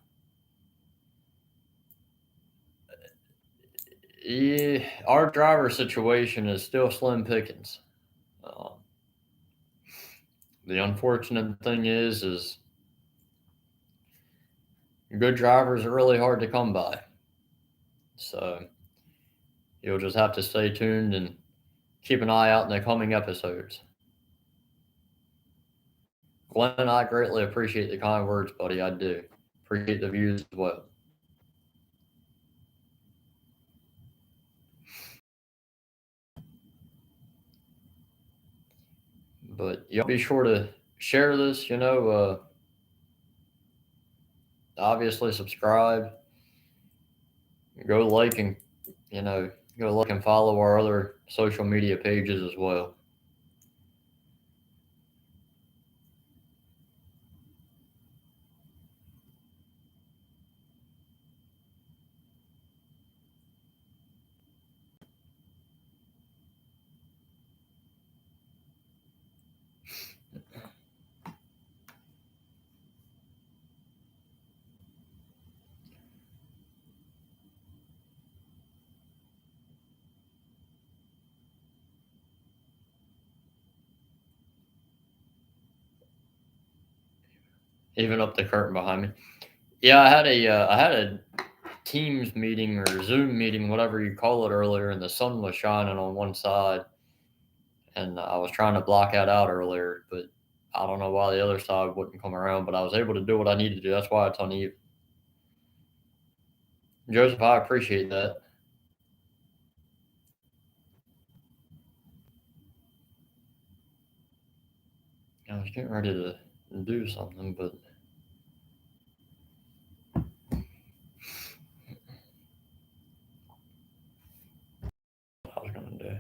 Yeah, our driver situation is still slim pickings. Um, the unfortunate thing is good drivers are really hard to come by. So you'll just have to stay tuned and keep an eye out in the coming episodes. Glenn, I greatly appreciate the kind words, buddy. I do. Appreciate the views as well. But y'all be sure to share this, obviously subscribe, go like and, Go look and follow our other social media pages as well. Even up the curtain behind me. Yeah, I had a Teams meeting or Zoom meeting, whatever you call it, earlier, and the sun was shining on one side, and I was trying to block that out earlier, but I don't know why the other side wouldn't come around, but I was able to do what I needed to do. That's why it's uneven. Joseph, I appreciate that. I was getting ready to do something, but I was going to do.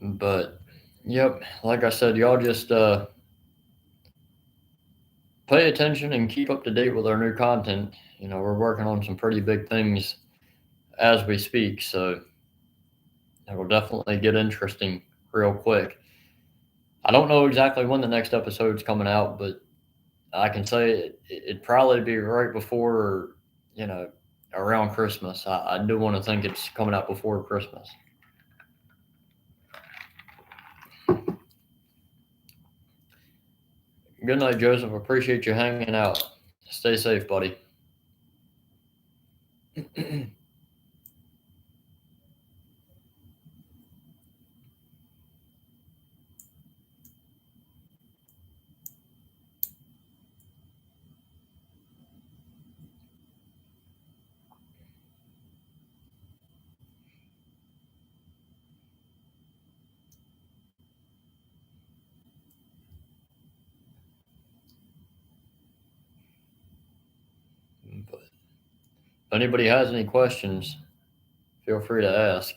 But yep, like I said, y'all just pay attention and keep up to date with our new content. We're working on some pretty big things as we speak, so it will definitely get interesting real quick. I don't know exactly when the next episode's coming out, but I can say it'd probably be right before, you know, around Christmas. I do want to think it's coming out before Christmas. Good night, Joseph. Appreciate you hanging out. Stay safe, buddy. But if anybody has any questions, feel free to ask.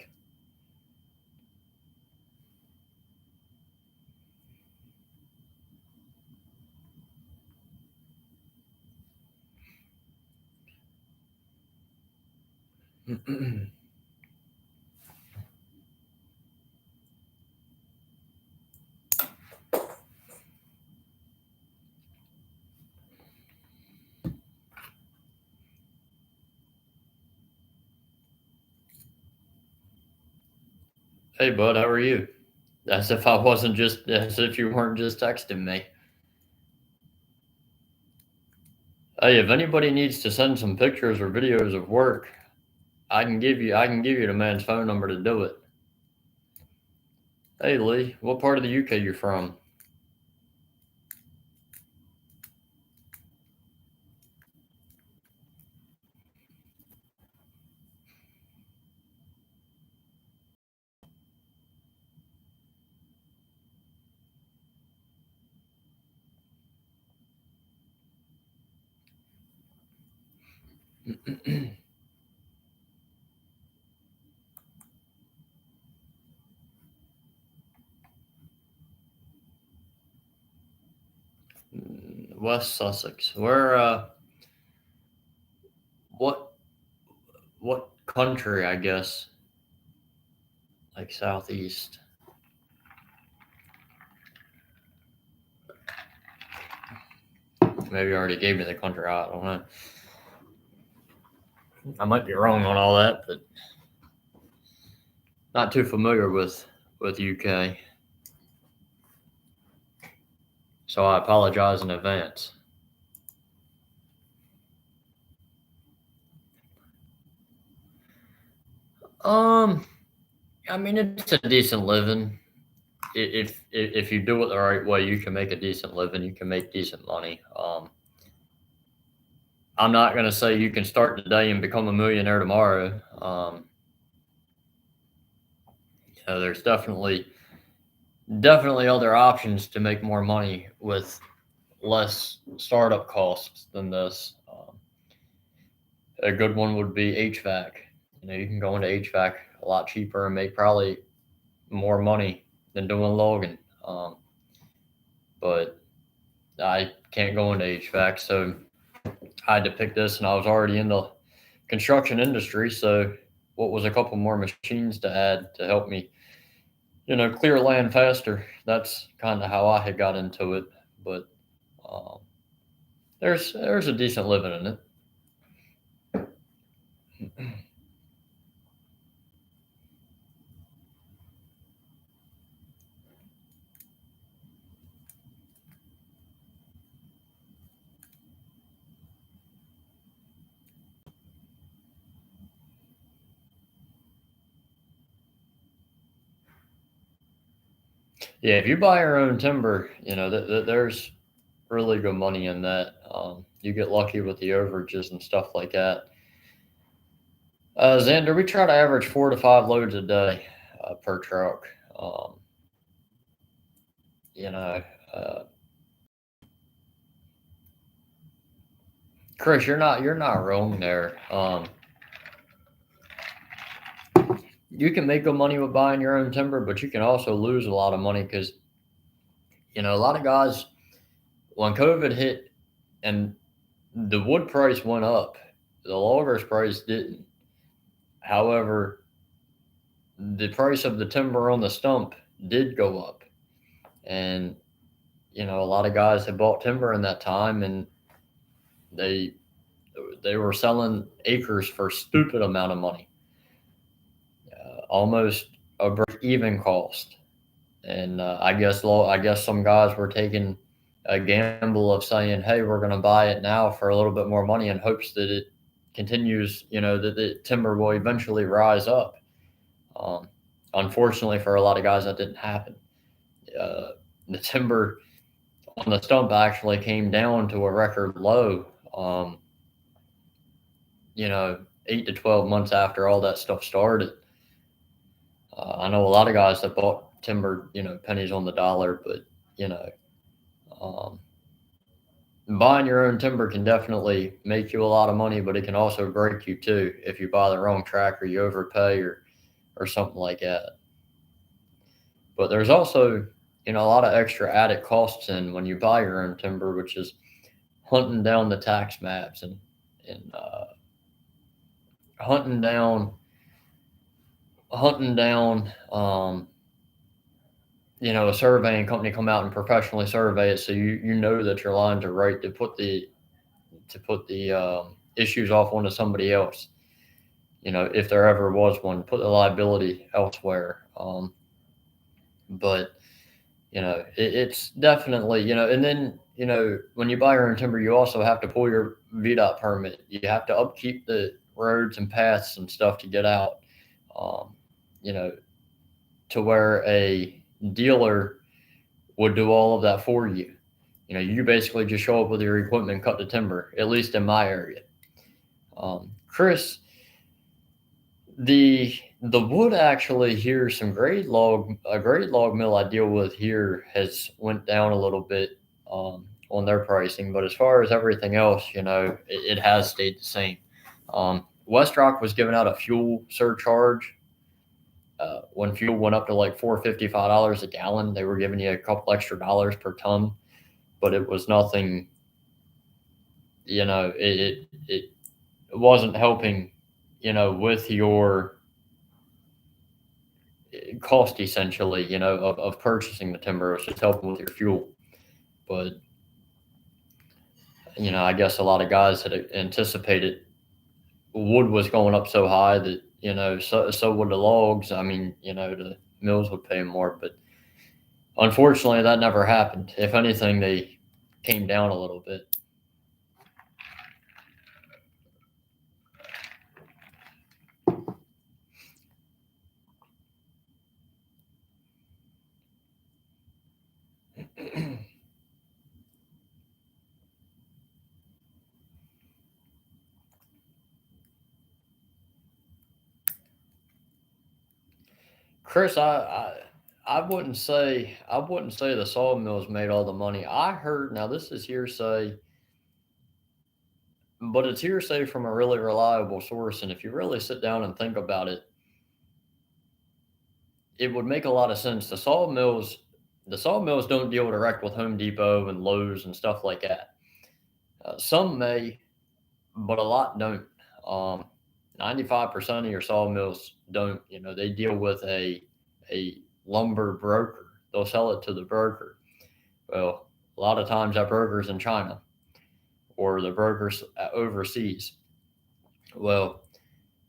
Hey, bud, how are you? As if you weren't just texting me. Hey, if anybody needs to send some pictures or videos of work, I can give you the man's phone number to do it. Hey, Lee, what part of the UK you from? West Sussex. Where? What? What country? I guess like southeast. Maybe you already gave me the country. I don't know. I might be wrong on all that, but not too familiar with UK. So I apologize in advance. Um, I mean, it's a decent living. If you do it the right way, you can make a decent living. You can make decent money. I'm not gonna say you can start today and become a millionaire tomorrow. There's definitely other options to make more money with less startup costs than this. A good one would be HVAC. You can go into HVAC a lot cheaper and make probably more money than doing logging. But I can't go into HVAC, so I had to pick this, and I was already in the construction industry. So, what was a couple more machines to add to help me, clear land faster? That's kind of how I had got into it. But um, there's a decent living in it. Yeah, if you buy your own timber, there's really good money in that. You get lucky with the overages and stuff like that. Xander, we try to average 4 to 5 loads a day per truck. Um, you know, uh, Chris, you're not wrong there. You can make good money with buying your own timber, but you can also lose a lot of money because a lot of guys, when COVID hit and the wood price went up, the loggers price didn't. However, the price of the timber on the stump did go up, and a lot of guys had bought timber in that time, and they they were selling acres for stupid amount of money, almost a break even cost. And I guess some guys were taking a gamble of saying, "Hey, we're going to buy it now for a little bit more money in hopes that it continues. That the timber will eventually rise up." Um, Unfortunately, for a lot of guys, that didn't happen. Uh, the timber on the stump actually came down to a record low. 8 to 12 months after all that stuff started. I know a lot of guys that bought timber, pennies on the dollar, but you know, um, buying your own timber can definitely make you a lot of money, but it can also break you too if you buy the wrong track or you overpay or something like that. But there's also, a lot of extra added costs in when you buy your own timber, which is hunting down the tax maps and hunting down hunting down a surveying company come out and professionally survey it so you know that your lines are right to put the issues off onto somebody else. If there ever was one, put the liability elsewhere. But it's definitely and then when you buy your own timber, you also have to pull your VDOT permit. You have to upkeep the roads and paths and stuff to get out. Um, you know, to where a dealer would do all of that for you. You basically just show up with your equipment and cut the timber, at least in my area. Chris, the wood actually here, a grade log mill I deal with here has went down a little bit on their pricing, but as far as everything else, it has stayed the same. Westrock was giving out a fuel surcharge. When fuel went up to like $4.55 a gallon, they were giving you a couple extra dollars per ton, but it was nothing. It wasn't helping. With your cost essentially. Of purchasing the timber. It was just helping with your fuel, but I guess a lot of guys had anticipated wood was going up so high that so would the logs. I mean, the mills would pay more, but unfortunately, that never happened. If anything, they came down a little bit. Chris, I wouldn't say the sawmills made all the money. I heard, now this is hearsay, but it's hearsay from a really reliable source. And if you really sit down and think about it, it would make a lot of sense. The sawmills don't deal direct with Home Depot and Lowe's and stuff like that. Some may, but a lot don't. Um, 95% of your sawmills don't. They deal with a lumber broker. They'll sell it to the broker. Well, a lot of times that broker's in China or the broker's overseas. Well,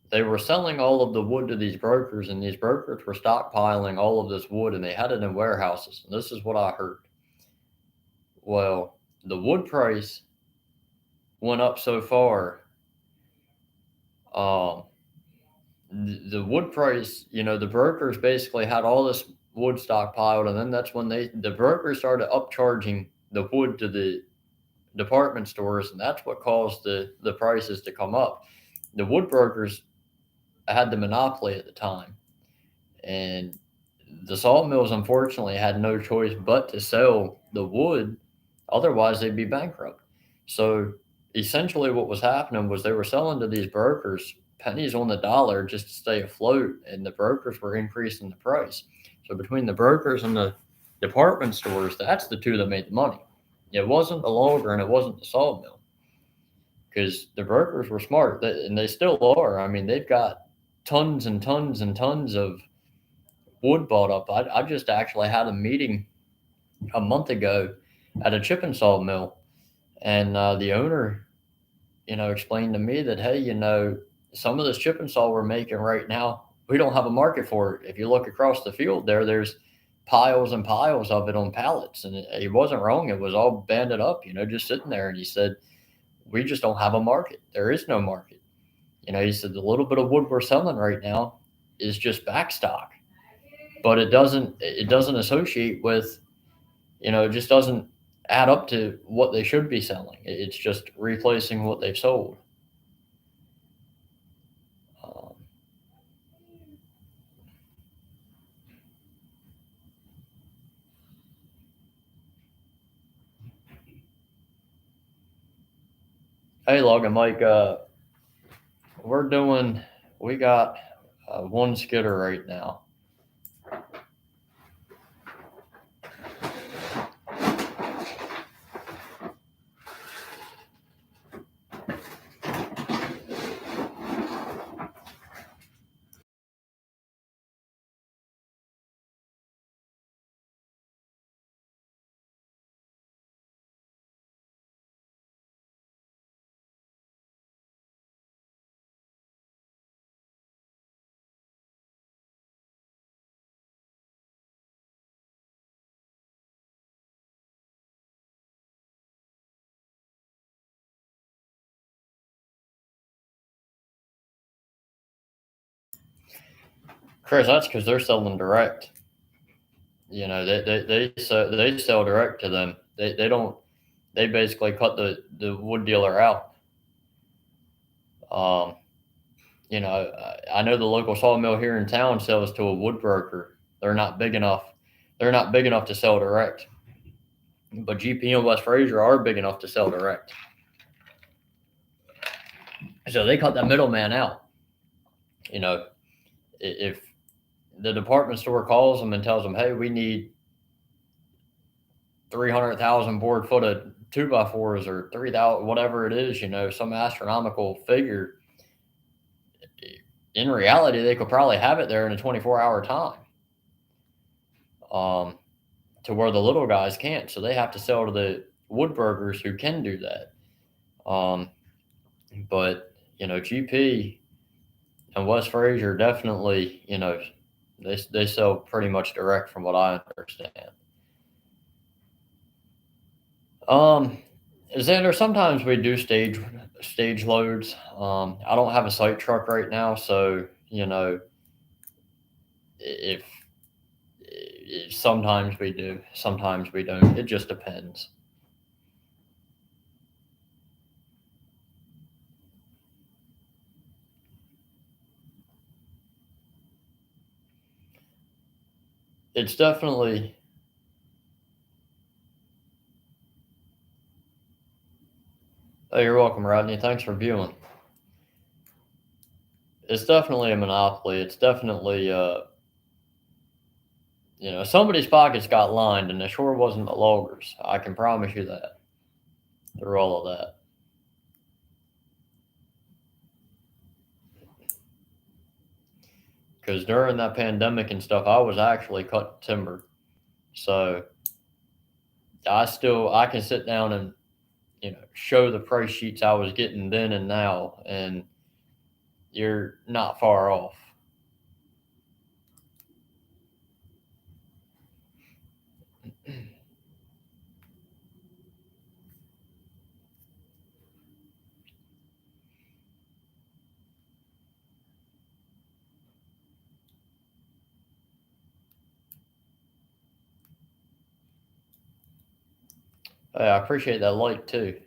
they were selling all of the wood to these brokers, and these brokers were stockpiling all of this wood, and they had it in warehouses. And this is what I heard. Well, the wood price went up so far. Um, the wood price, the brokers basically had all this wood stockpiled, and then that's when the brokers started upcharging the wood to the department stores, and that's what caused the prices to come up. The wood brokers had the monopoly at the time, and the sawmills unfortunately had no choice but to sell the wood, otherwise they'd be bankrupt. So essentially what was happening was they were selling to these brokers pennies on the dollar just to stay afloat, and the brokers were increasing the price. So between the brokers and the department stores, that's the two that made the money. It wasn't the logger and it wasn't the sawmill, because the brokers were smart, and they still are. I mean, they've got tons and tons and tons of wood bought up. I just actually had a meeting a month ago at a chip and saw mill, and the owner, explained to me that, hey, some of this chip and saw we're making right now, we don't have a market for it. If you look across the field there's piles and piles of it on pallets, and he wasn't wrong. It was all banded up, just sitting there. And he said, we just don't have a market. There is no market. He said the little bit of wood we're selling right now is just backstock, but it doesn't associate with, it just doesn't add up to what they should be selling. It's just replacing what they've sold. Um, hey, Logan, Mike, we're doing. We got one skidder right now. Chris, that's because they're selling direct. They sell direct to them. They don't. They basically cut the wood dealer out. Um, I know the local sawmill here in town sells to a wood broker. They're not big enough. They're not big enough to sell direct. But GP and West Fraser are big enough to sell direct. So they cut that middleman out. If the department store calls them and tells them, hey, we need 300,000 board foot of 2x4s or 3,000, whatever it is, some astronomical figure, in reality, they could probably have it there in a 24-hour time, to where the little guys can't. So they have to sell to the wood brokers who can do that. But, GP and West Fraser definitely, they sell pretty much direct from what I understand. Xander, sometimes we do stage loads. I don't have a site truck right now, so if, if sometimes we do, sometimes we don't. It just depends. it's definitely. Oh, you're welcome, Rodney. Thanks for viewing. It's definitely a monopoly. It's definitely, somebody's pockets got lined, and it sure wasn't the loggers. I can promise you that through all of that. Because during that pandemic and stuff, I was actually cutting timber, so I can sit down and show the price sheets I was getting then and now, and you're not far off. Hey, I appreciate that like too.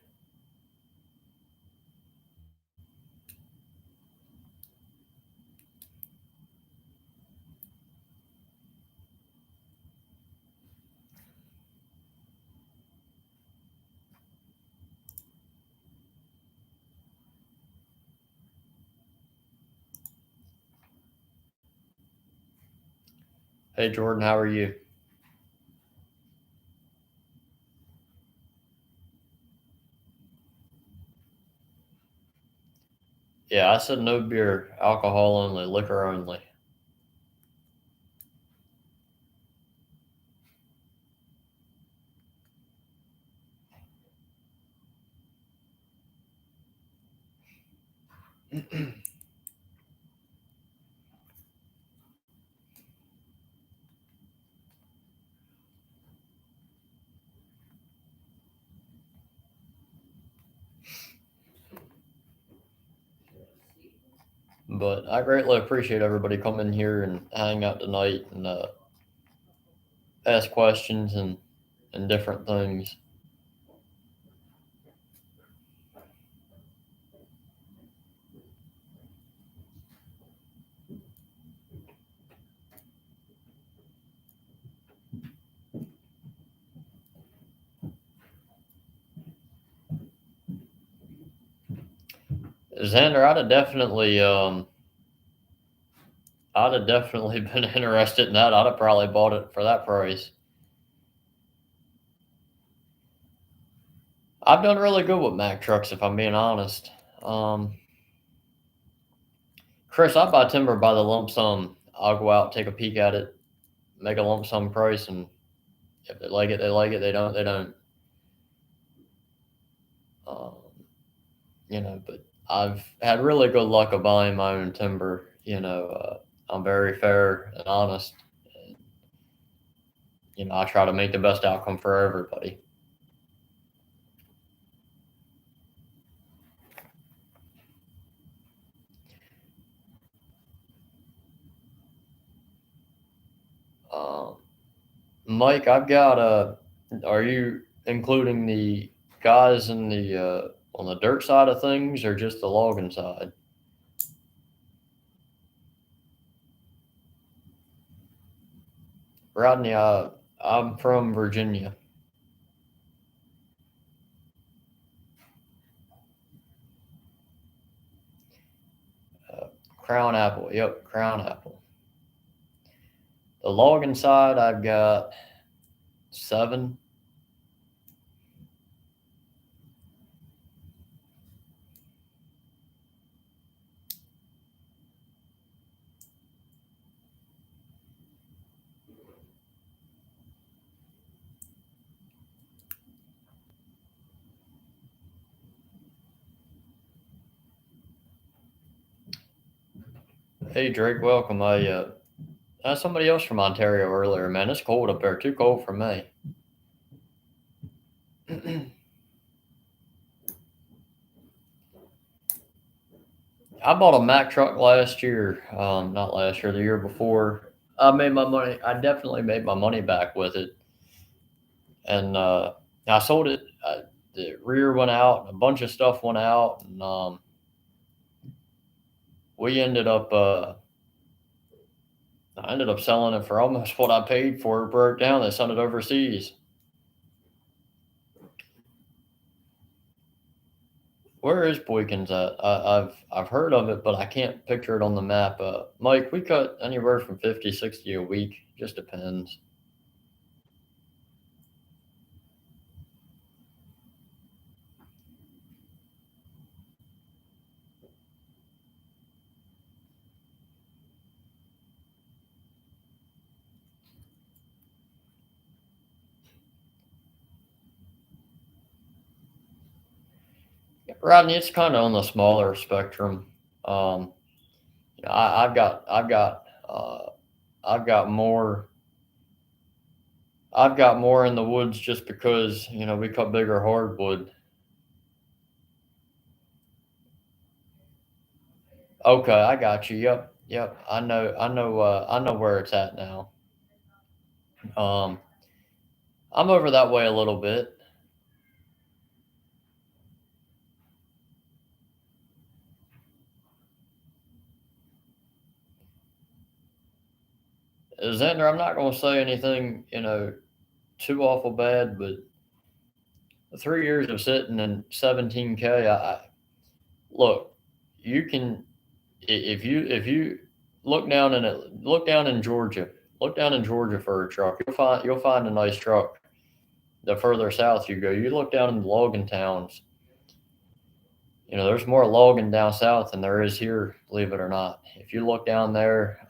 Hey, Jordan, how are you? Yeah, I said no beer, alcohol only, liquor only. But I greatly appreciate everybody coming here and hang out tonight and ask questions and different things. Xander, I'd have definitely been interested in that. I'd have probably bought it for that price. I've done really good with Mack trucks, if I'm being honest. Um, Chris, I buy timber by the lump sum. I'll go out, take a peek at it, make a lump sum price, and if they like it, they like it. They don't, they don't. Um, but I've had really good luck of buying my own timber. I'm very fair and honest. And, I try to make the best outcome for everybody. Um, Mike, I've got Are you including the guys in the on the dirt side of things, or just the logging side? Rodney, I'm from Virginia. Uh, Crown Apple. Yep, Crown Apple. The logging side, I've got 7. Hey Drake, welcome. I somebody else from Ontario earlier. Man, it's cold up there. Too cold for me. I bought a Mack truck last year. Not last year, the year before. I made my money. I definitely made my money back with it, and I sold it. The rear went out, and a bunch of stuff went out, and we ended up. I ended up selling it for almost what I paid for it. Broke down. They sent it overseas. Where is Boykins at? I've heard of it, but I can't picture it on the map. Mike, we cut anywhere from 50, 60 a week. Just depends. Rodney, it's kind of on the smaller spectrum. Um, I've got more. I've got more in the woods just because we cut bigger hardwood. Okay, I got you. Yep, yep. I know. I know. I know where it's at now. Um, I'm over that way a little bit. Xander, I'm not going to say anything, too awful bad, but 3 years of sitting in 17K, look, you can if you look down in Georgia, look down in Georgia for a truck. You'll find a nice truck. The further south you go, you look down in the logging towns. There's more logging down south than there is here, believe it or not. If you look down there,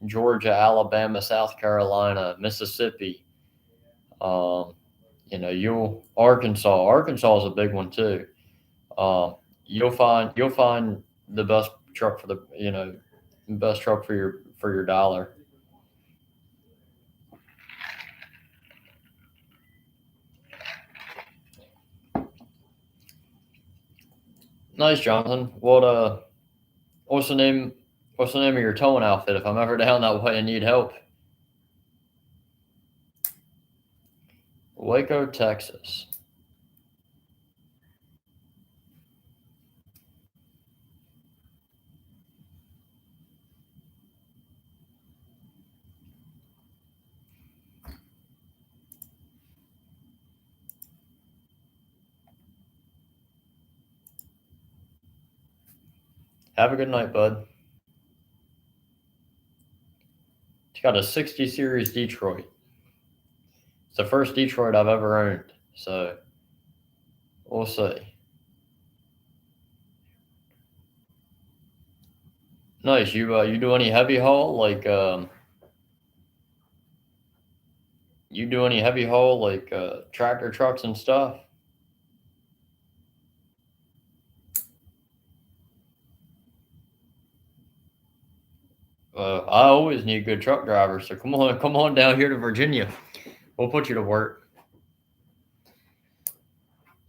Georgia, Alabama, South Carolina, Mississippi, um, you'll Arkansas is a big one too. Um, you'll find the best truck for best truck for your dollar. Nice, Jonathan. What's the name? What's the name of your towing outfit? If I'm ever down that way and need help, Waco, Texas. Have a good night, bud. It's got a '60 series Detroit. It's the first Detroit I've ever owned, so we'll see. Nice. You do any heavy haul you do any heavy haul tractor trucks and stuff? I always need good truck drivers, so come on down here to Virginia. We'll put you to work.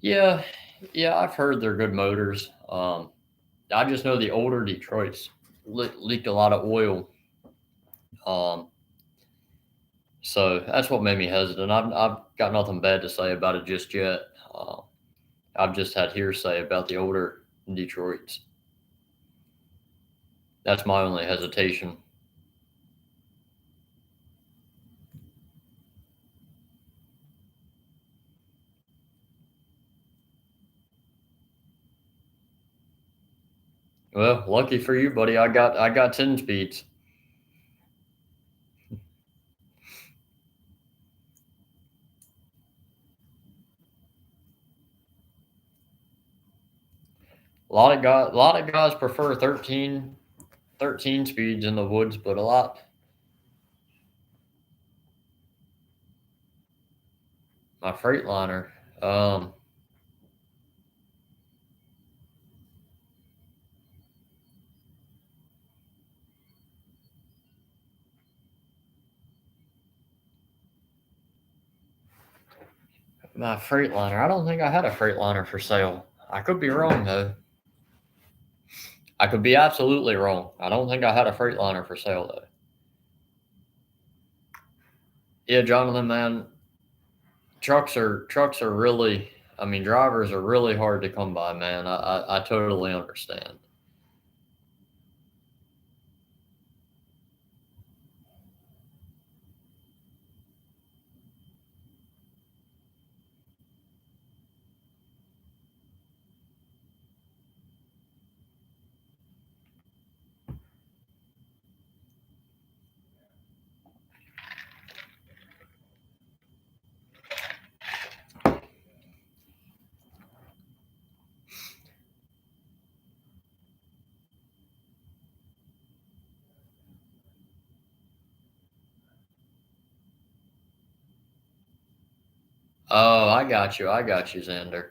Yeah, yeah, I've heard they're good motors. I just know the older Detroits leaked a lot of oil. Um, so that's what made me hesitant. I've got nothing bad to say about it just yet. I've just had hearsay about the older Detroits. That's my only hesitation. Well, lucky for you, buddy. I got 10 speeds. A lot of guys prefer 13 speeds in the woods, but a lot. My Freightliner. Um, my Freightliner. I don't think I had a Freightliner for sale. I could be wrong though. I could be absolutely wrong. I don't think I had a Freightliner for sale though. Yeah, Jonathan, man, trucks are really. I mean, drivers are really hard to come by, man. I totally understand. Oh, I got you. I got you, Xander.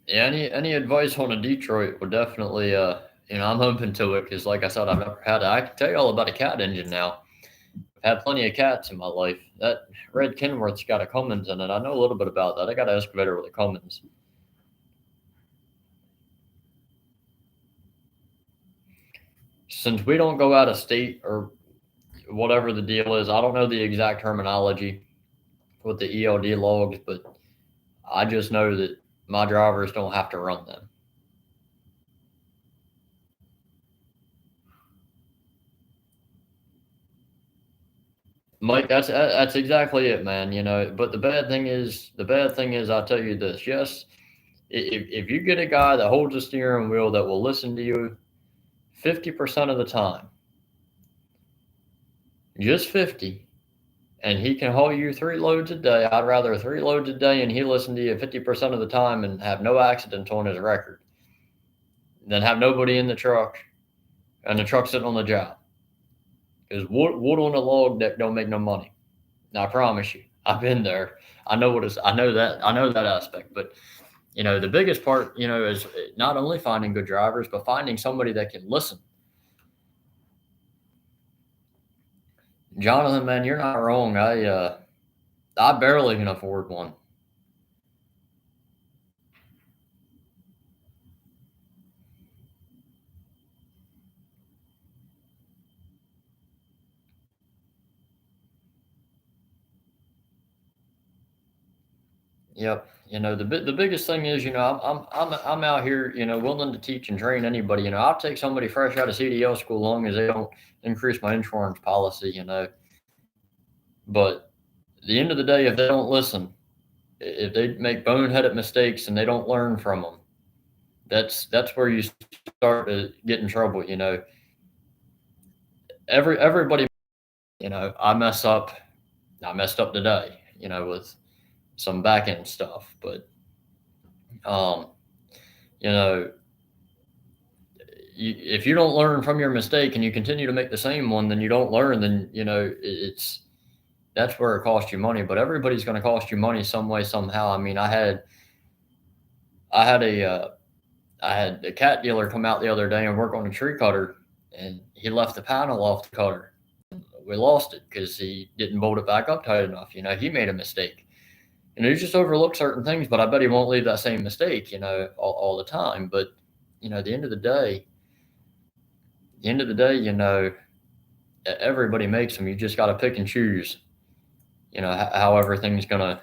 Yeah, any advice on a Detroit would definitely, I'm open to it because, like I said, I've never had it. I can tell you all about a cat engine now. I've had plenty of cats in my life. That red Kenworth's got a Cummins in it. I know a little bit about that. I got an excavator with a Cummins. Since we don't go out of state or whatever the deal is, I don't know the exact terminology with the ELD logs, but I just know that my drivers don't have to run them. Mike, that's exactly it, man. But the bad thing is, I'll tell you this. Yes, if you get a guy that holds a steering wheel that will listen to you 50% of the time, just 50, and he can haul you 3 loads a day. I'd rather 3 loads a day and he listen to you 50% of the time and have no accidents on his record than have nobody in the truck and the truck sitting on the job. Because wood on a log deck don't make no money. Now, I promise you, I've been there. I know what it's. I know that aspect. But the biggest part, is not only finding good drivers, but finding somebody that can listen. Jonathan, man, you're not wrong. I barely can afford one. Yep. The biggest thing is, I'm out here, willing to teach and train anybody. I'll take somebody fresh out of CDL school, long as they don't increase my insurance policy. But at the end of the day, if they don't listen, if they make boneheaded mistakes and they don't learn from them, that's where you start to get in trouble. Everybody, I mess up. I messed up today, with some back end stuff, but um, you know, if you don't learn from your mistake and you continue to make the same one, then you don't learn. Then it's that's where it costs you money. But everybody's going to cost you money some way somehow. I mean, I had a I had a cat dealer come out the other day and work on a tree cutter, and he left the panel off the cutter. We lost it because he didn't bolt it back up tight enough. He made a mistake. He just overlooked certain things, but I bet he won't leave that same mistake, all the time. But at the end of the day, everybody makes them. You just got to pick and choose, how everything's gonna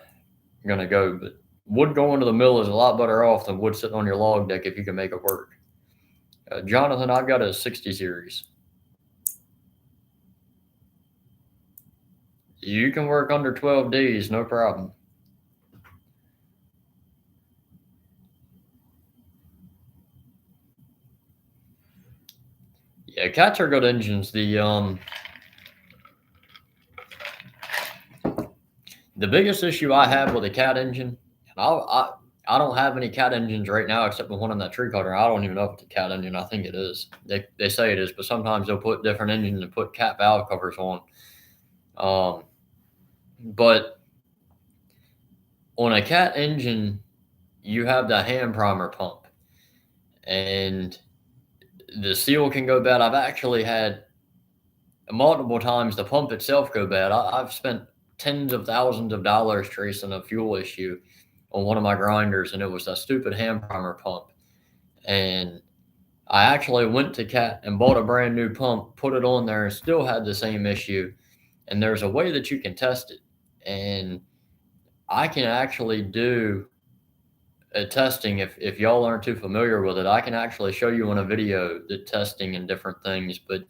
go. But wood going to the mill is a lot better off than wood sitting on your log deck if you can make it work. Jonathan, I've got a 60 series. You can work under 12 days, no problem. Yeah, cats are good engines. The biggest issue I have with a cat engine, and I don't have any cat engines right now except the one on that tree cutter. I don't even know if it's a cat engine. I think it is. They say it is, but sometimes they'll put different engines and put cat valve covers on. Um, but on a cat engine, you have the hand primer pump, and the seal can go bad. I've actually had multiple times the pump itself go bad. I've spent tens of thousands of dollars tracing a fuel issue on one of my grinders, and it was a stupid hand primer pump. And I actually went to Cat and bought a brand new pump, put it on there, and still had the same issue. And there's a way that you can test it. And I can actually do a testing if y'all aren't too familiar with it. I can actually show you on a video the testing and different things. But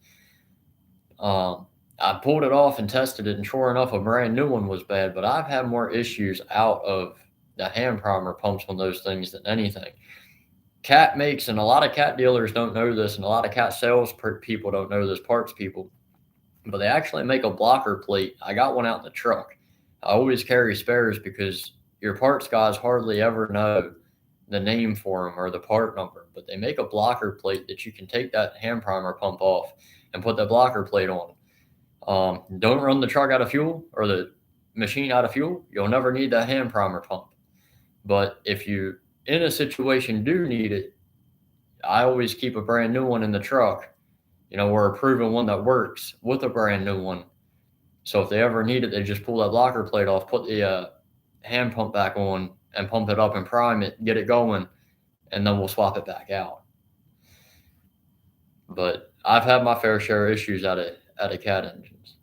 I pulled it off and tested it, and sure enough, a brand new one was bad. But I've had more issues out of the hand primer pumps on those things than anything. Cat makes, and a lot of cat dealers don't know this, and a lot of cat sales people don't know this, parts people, but they actually make a blocker plate. I got one out in the truck. I always carry spares because your parts guys hardly ever know the name for them or the part number, but they make a blocker plate that you can take that hand primer pump off and put that blocker plate on. Don't run the truck out of fuel or the machine out of fuel. You'll never need that hand primer pump. But if you in a situation do need it, I always keep a brand new one in the truck, or a proven one that works with a brand new one. So if they ever need it, they just pull that blocker plate off, put the hand pump back on, and pump it up and prime it, get it going, and then we'll swap it back out. But I've had my fair share of issues out of cat engines.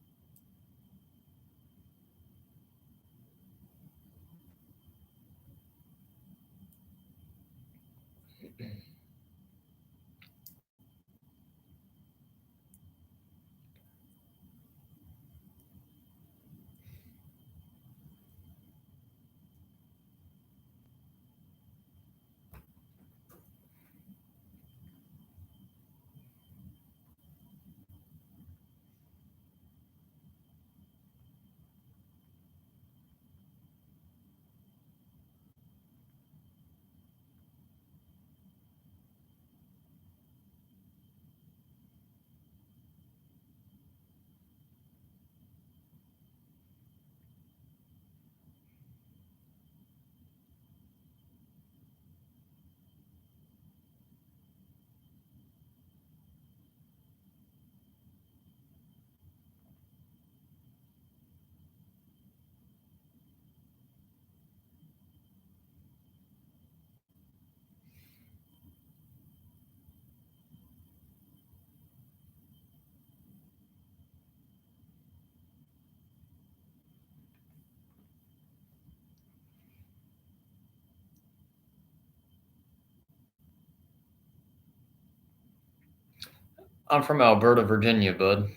I'm from Alberta, Virginia, bud.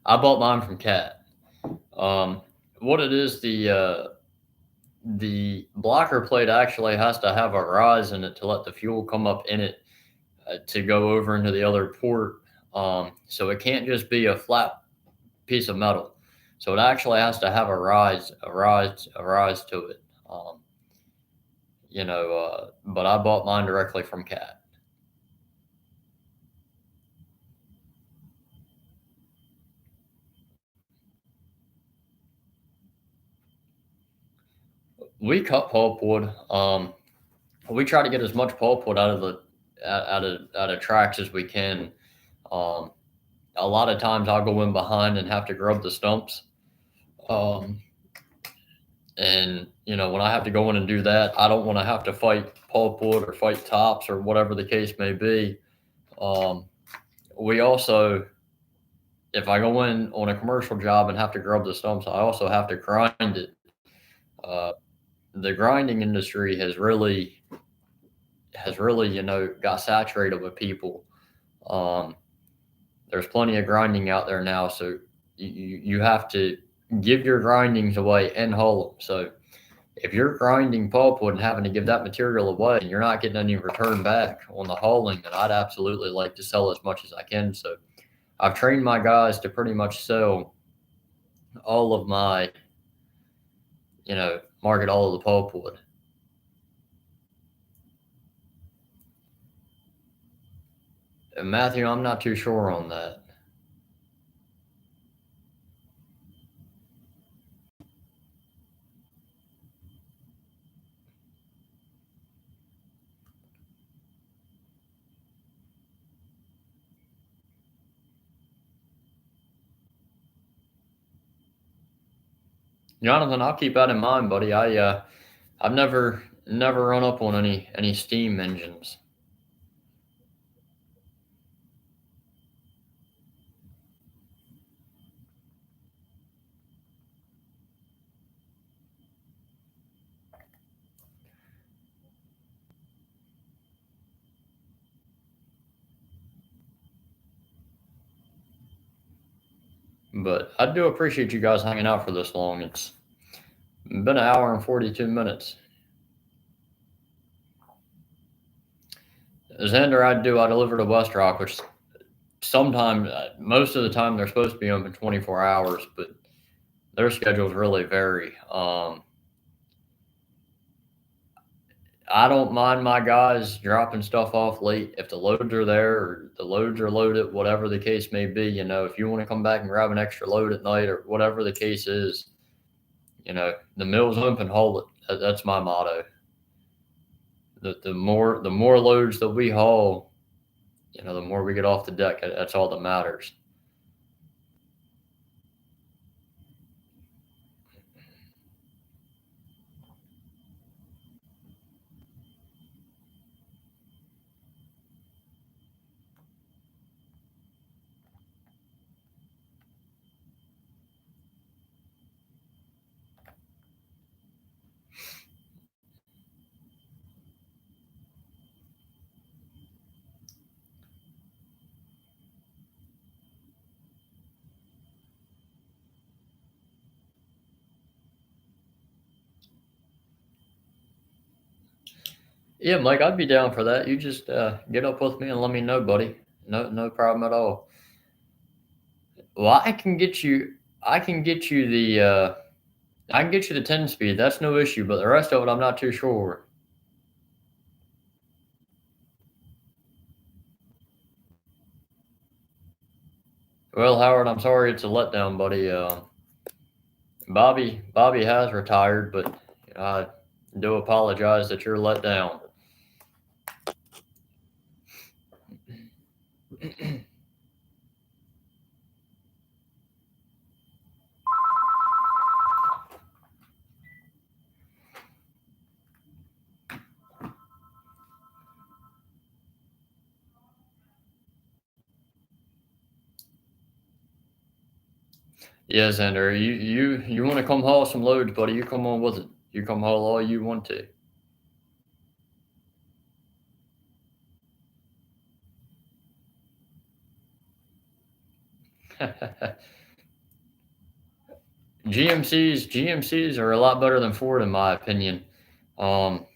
I bought mine from Cat. What it is, the blocker plate actually has to have a rise in it to let the fuel come up in it to go over into the other port. So it can't just be a flat piece of metal. So it actually has to have a rise to it. But I bought mine directly from Cat. We cut pulpwood. We try to get as much pulpwood out of tracks as we can. Um, a lot of times I'll go in behind and have to grub the stumps. Um, and when I have to go in and do that, I don't want to have to fight pulpwood or fight tops or whatever the case may be. Um, we also, if I go in on a commercial job and have to grub the stumps, I also have to grind it. Uh, the grinding industry has really got saturated with people. Um, there's plenty of grinding out there now, so you have to give your grindings away and haul them. So if you're grinding pulpwood and having to give that material away and you're not getting any return back on the hauling, then I'd absolutely like to sell as much as I can. So I've trained my guys to pretty much sell all of my, market all of the pulpwood. And Matthew, I'm not too sure on that. Jonathan, I'll keep that in mind, buddy. I've never run up on any steam engines. But I do appreciate you guys hanging out for this long. It's been an hour and 42 minutes. Xander, I deliver to West Rock, which sometimes, most of the time, they're supposed to be open 24 hours, but their schedules really vary. I don't mind my guys dropping stuff off late if the loads are there or the loads are loaded, whatever the case may be. If you want to come back and grab an extra load at night or whatever the case is, the mill's open, haul it. That's my motto. The more loads that we haul, the more we get off the deck. That's all that matters. Yeah, Mike, I'd be down for that. You just get up with me and let me know, buddy. No problem at all. Well, I can get you. I can get you the. I can get you the 10 speed. That's no issue. But the rest of it, I'm not too sure. Well, Howard, I'm sorry it's a letdown, buddy. Bobby has retired, but I do apologize that you're let down. Yeah, Xander, you want to come haul some loads, buddy? You come on with it. You come haul all you want to. GMCs are a lot better than Ford in my opinion. Um,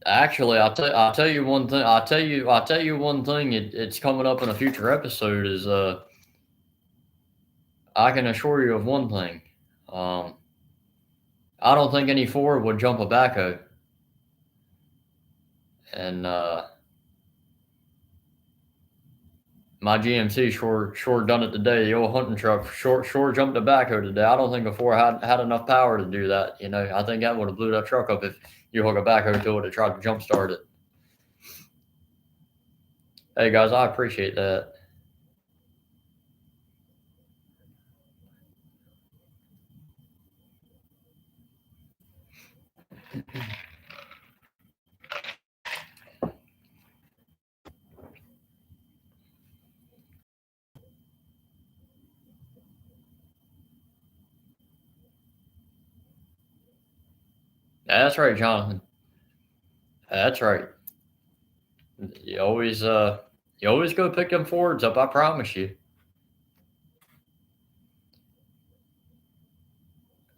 Actually, I'll tell you one thing. I'll tell you one thing. It's coming up in a future episode. Is I can assure you of one thing. Um, I don't think any Ford would jump a backhoe, and my GMC sure done it today. The old hunting truck sure jumped a backhoe today. I don't think a Ford had enough power to do that. I think that would have blew that truck up if you hook a backhoe to it to try to jump start it. Hey guys, I appreciate that. That's right, Jonathan. That's right. You always go pick them Fords up. I promise you,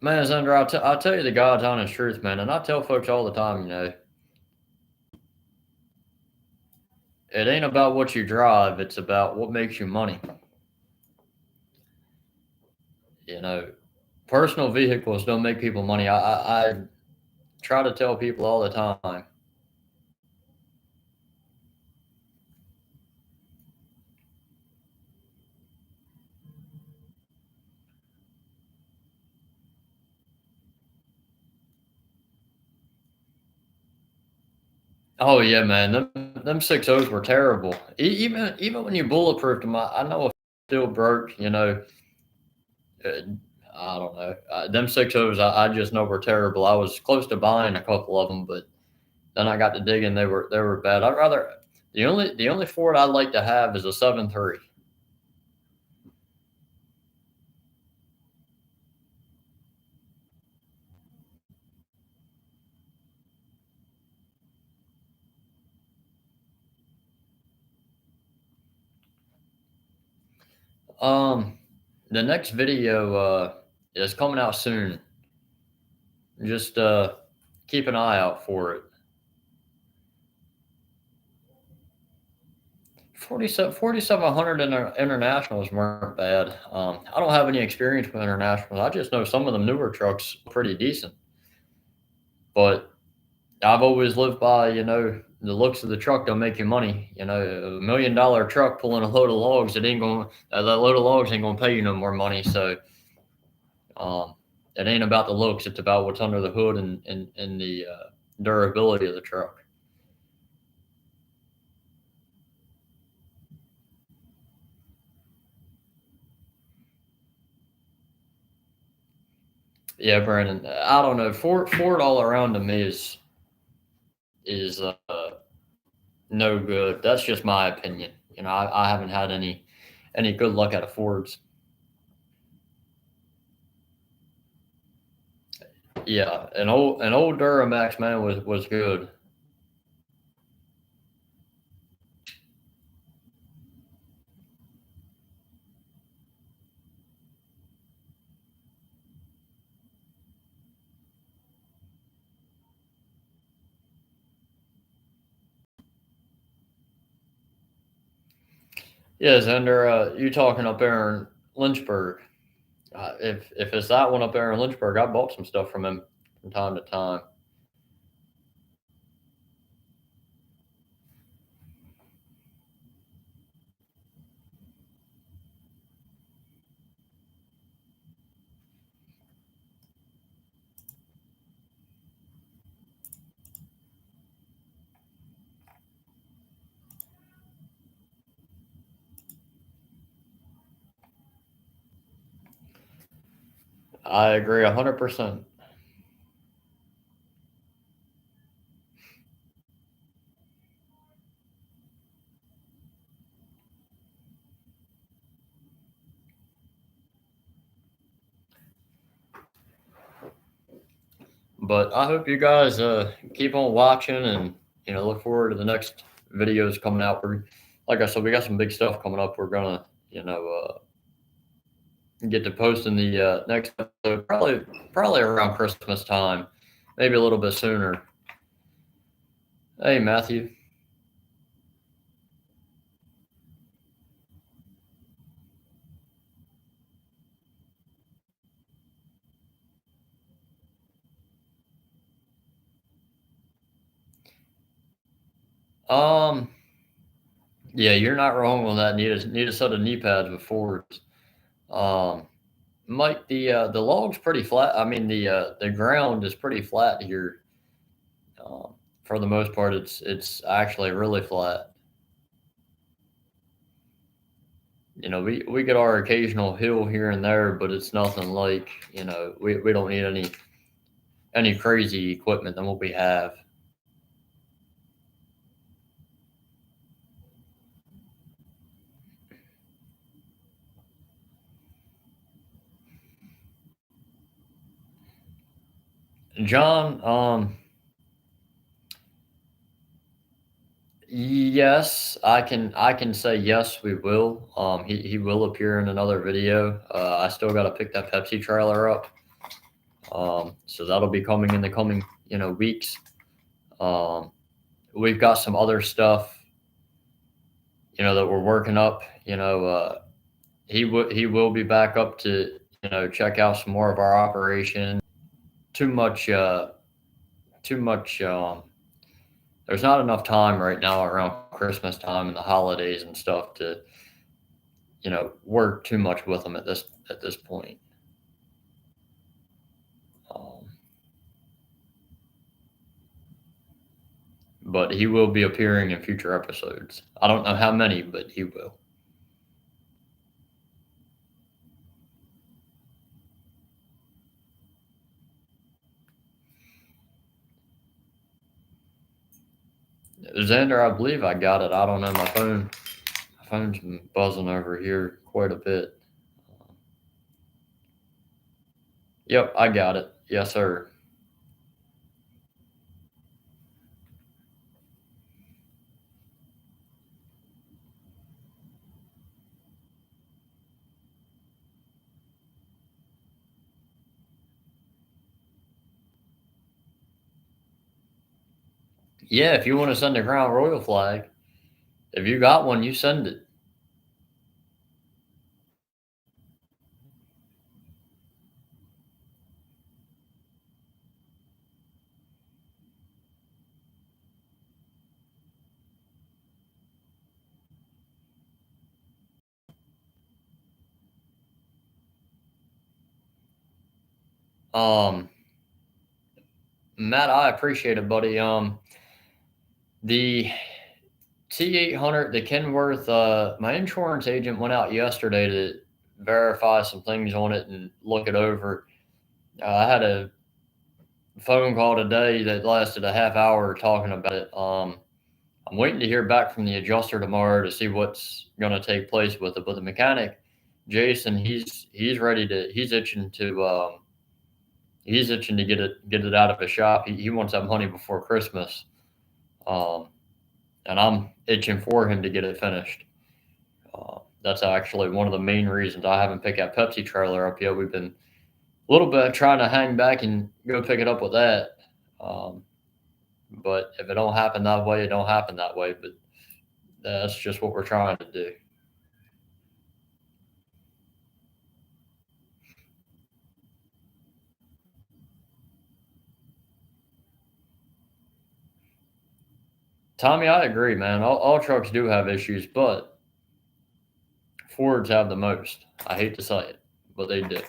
man. Xander, I'll tell you the God's honest truth, man. And I tell folks all the time, it ain't about what you drive. It's about what makes you money. You know, Personal vehicles don't make people money. I try to tell people all the time. Oh yeah, man. Them 6.0s were terrible. Even when you bulletproofed them, I know if still broke. Uh, I don't know. Them 6.0s, I just know were terrible. I was close to buying a couple of them, but then I got to digging. They were bad. I'd rather the only Ford I'd like to have is a 7.3. Um, the next video is coming out soon. Just keep an eye out for it. 4,700 internationals weren't bad. I don't have any experience with internationals. I just know some of the newer trucks are pretty decent. But I've always lived by, the looks of the truck don't make you money. $1 million truck pulling a load of logs, that load of logs ain't gonna pay you no more money. So um, it ain't about the looks; it's about what's under the hood and the durability of the truck. Yeah, Brandon. I don't know. Ford all around to me is no good. That's just my opinion. I haven't had any good luck out of Fords. Yeah, an old Duramax man was good. Yeah, Xander, you talking up there in Lynchburg? If it's that one up there in Lynchburg, I bought some stuff from him from time to time. I agree 100%. But I hope you guys keep on watching and look forward to the next videos coming out. Like I said, we got some big stuff coming up. We're gonna get to posting the next episode probably around Christmas time, maybe a little bit sooner. Hey, Matthew. Um, yeah, you're not wrong on that. Need a set of knee pads before. Um, Mike, the log's pretty flat. I mean, the ground is pretty flat here. For the most part, it's actually really flat. We get our occasional hill here and there, but it's nothing like we don't need any crazy equipment than what we have. John, yes, I can say yes, we will. He will appear in another video. I still got to pick that Pepsi trailer up. So that'll be coming in the coming weeks. Um, we've got some other stuff that we're working up. He will be back up to check out some more of our operation. Too much too much. There's not enough time right now around Christmas time and the holidays and stuff to work too much with them at this point. Um, but he will be appearing in future episodes. I don't know how many, but he will. Xander, I believe I got it. I don't know. My phone's been buzzing over here quite a bit. Yep, I got it. Yes, sir. Yeah, if you want to send a Crown Royal flag, if you got one, you send it. Um, Matt, I appreciate it, buddy. The T800, the Kenworth, my insurance agent went out yesterday to verify some things on it and look it over. I had a phone call today that lasted a half hour talking about it. I'm waiting to hear back from the adjuster tomorrow to see what's going to take place with it. But the mechanic, Jason, he's ready to he's itching to get it out of his shop. He wants that money before Christmas, um, and I'm itching for him to get it finished. That's actually one of the main reasons I haven't picked that Pepsi trailer up yet. We've been a little bit trying to hang back and go pick it up with that. Um, but if it don't happen that way, it don't happen that way. But that's just what we're trying to do. Tommy, I agree, man. All trucks do have issues, but Fords have the most. I hate to say it, but they do.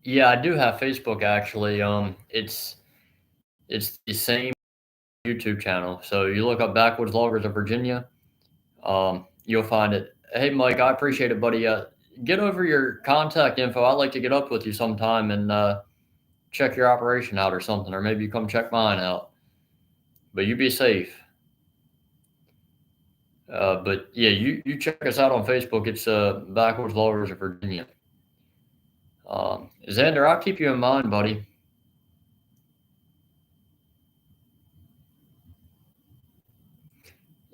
Yeah, I do have Facebook actually. It's the same YouTube channel. So you look up Backwoods Loggers of Virginia, you'll find it. Hey, Mike, I appreciate it, buddy. Get over your contact info. I'd like to get up with you sometime and check your operation out or something, or maybe you come check mine out. But you be safe. But yeah, you check us out on Facebook. It's Backwoods Loggers of Virginia. Xander, I'll keep you in mind, buddy.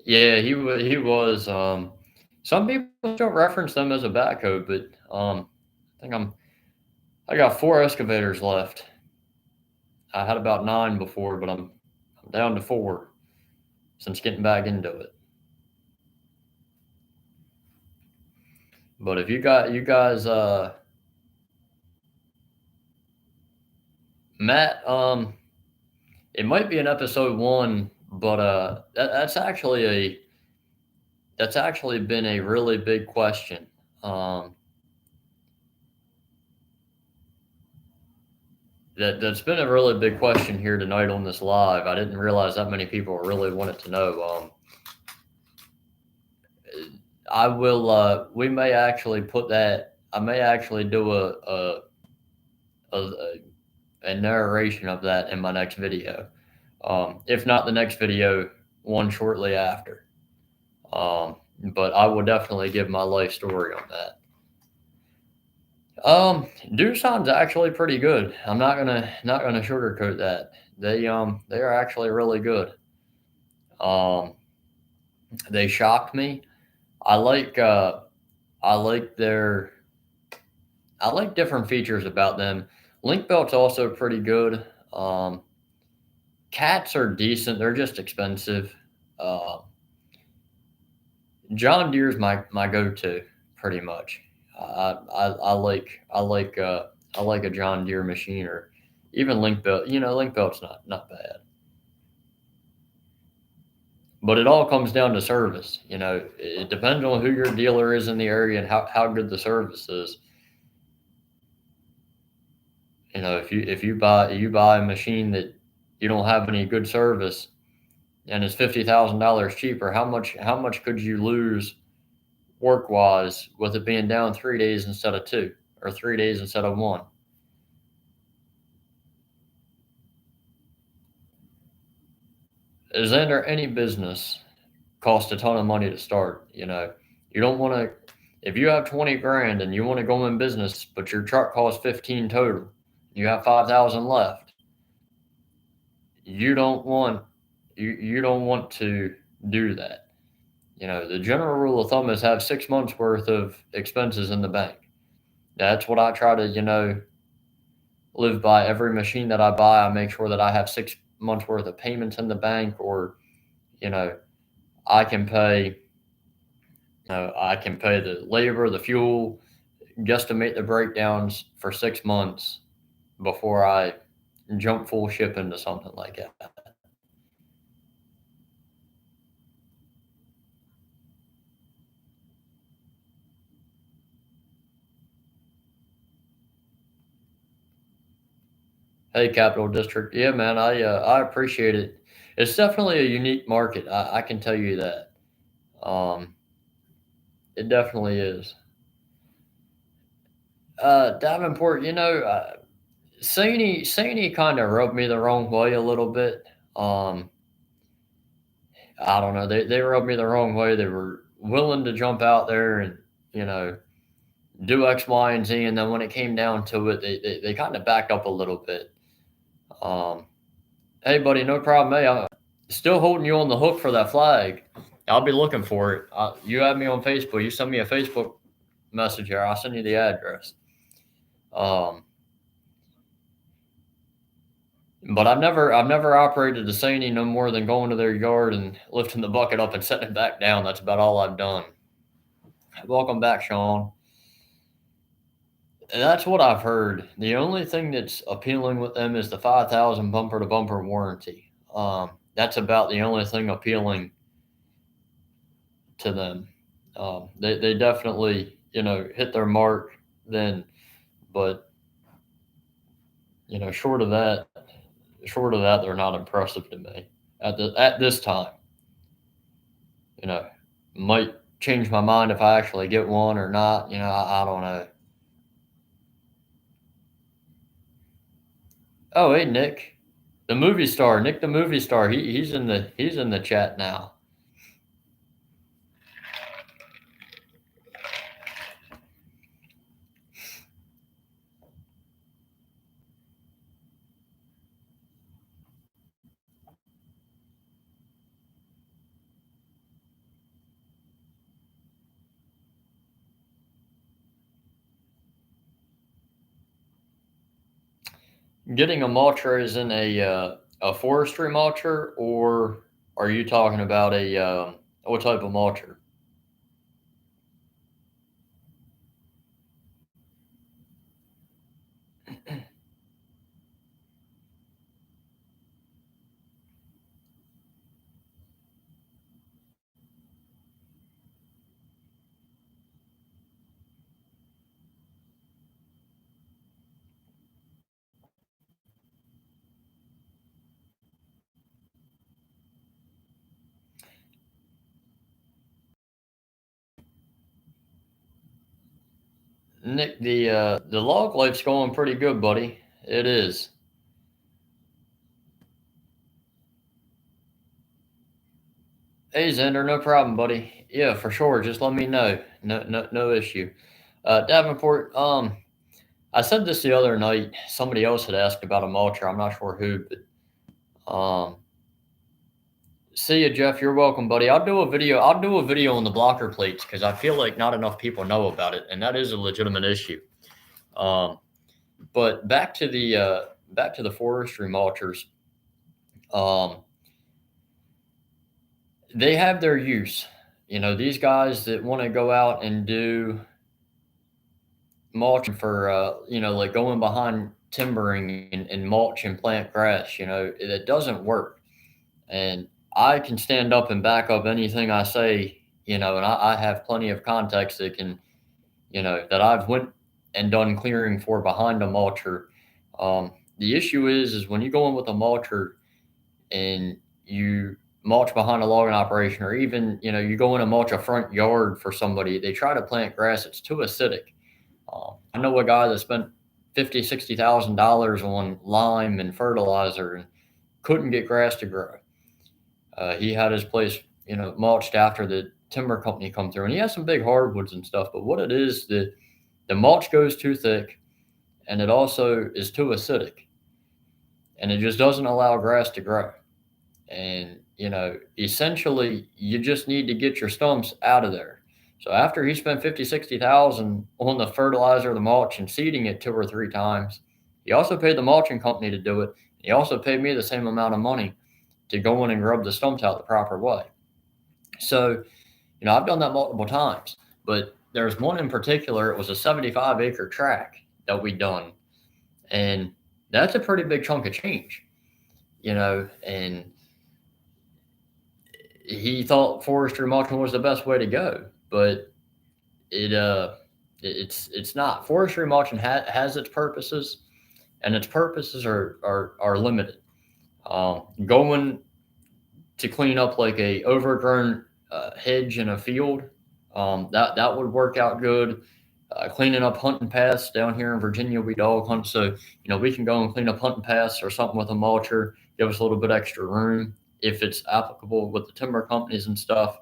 Yeah, he was. Some people don't reference them as a backhoe, but I think I got four excavators left. I had about nine before, but I'm down to four since getting back into it. But if you guys, Matt, it might be an episode one, but that's actually been a really big question. Um, that's been a really big question here tonight on this live. I didn't realize that many people really wanted to know. I will. We may actually put that. I may actually do a, a narration of that in my next video. If not the next video, one shortly after. Um, but I will definitely give my life story on that. Doosan's actually pretty good. I'm not gonna sugarcoat that. They are actually really good. Um, they shocked me. I like uh I like their I like different features about them. Link belt's also pretty good. Um, Cats are decent. They're just expensive. Uh, John Deere's my go-to pretty much. I like a John Deere machine or even link belt. Link belt's not bad. But it all comes down to service. It depends on who your dealer is in the area and how good the service is. If you buy a machine that you don't have any good service and it's $50,000 cheaper, how much could you lose work wise with it being down 3 days instead of two, or 3 days instead of one? Is there any business cost a ton of money to start? You don't want to, if you have 20 grand and you want to go in business, but your truck costs 15 total, you have 5,000 left. You don't want, you don't want to do that. The general rule of thumb is have 6 months worth of expenses in the bank. That's what I try to, live by. Every machine that I buy, I make sure that I have 6 months worth of payments in the bank, or, you know, I can pay, I can pay the labor, the fuel, guesstimate the breakdowns for 6 months before I jump full ship into something like that. Hey, Capital District. Yeah, man, I appreciate it. It's definitely a unique market. I can tell you that. Um, it definitely is. Davenport, Saney kind of rubbed me the wrong way a little bit. Um, I don't know. They rubbed me the wrong way. They were willing to jump out there and, you know, do X, Y, and Z. And then when it came down to it, they kind of backed up a little bit. Um, hey, buddy, no problem. Hey, I'm still holding you on the hook for that flag. I'll be looking for it. You have me on Facebook. You send me a Facebook message here. I'll send you the address. Um, but I've never operated a Saney no more than going to their yard and lifting the bucket up and setting it back down. That's about all I've done. Welcome back, Sean. And that's what I've heard. The only thing that's appealing with them is the 5,000 bumper to bumper warranty. That's about the only thing appealing to them. They definitely, hit their mark then, but short of that, they're not impressive to me at this time. You know, might change my mind if I actually get one or not. I don't know. Oh, hey, Nick, the movie star. Nick, the movie star. He's in the chat now. Getting a mulcher is in a forestry mulcher, or are you talking about a what type of mulcher? Nick, the log life's going pretty good, buddy. It is. Hey, Xander, no problem, buddy. Yeah, for sure. Just let me know. No issue. Davenport, I said this the other night. Somebody else had asked about a mulcher. I'm not sure who, but see you, Jeff. You're welcome, buddy. I'll do a video on the blocker plates because I feel like not enough people know about it, and that is a legitimate issue. Um, but back to the forestry mulchers. Um, they have their use. These guys that want to go out and do mulching for, like going behind timbering and mulch and plant grass, it doesn't work. And I can stand up and back up anything I say, and I have plenty of context that can, that I've went and done clearing for behind a mulcher. The issue is when you go in with a mulcher and you mulch behind a logging operation, or even, you go in and mulch a front yard for somebody, they try to plant grass. It's too acidic. I know a guy that spent $50,000, $60,000 on lime and fertilizer and couldn't get grass to grow. He had his place, mulched after the timber company come through, and he has some big hardwoods and stuff. But what it is, the mulch goes too thick, and it also is too acidic, and it just doesn't allow grass to grow. And essentially, you just need to get your stumps out of there. So after he spent 50, 60,000 on the fertilizer, the mulch, and seeding it 2 or 3 times, he also paid the mulching company to do it. He also paid me the same amount of money to go in and grub the stumps out the proper way. So, I've done that multiple times, but there's one in particular. It was a 75-acre tract that we done, and that's a pretty big chunk of change, and he thought forestry mulching was the best way to go, but it's not. Forestry mulching has its purposes, and its purposes are limited. Going to clean up like a overgrown hedge in a field, that would work out good. Cleaning up hunting paths down here in Virginia, we dog hunt, so we can go and clean up hunting paths or something with a mulcher, give us a little bit extra room if it's applicable with the timber companies and stuff.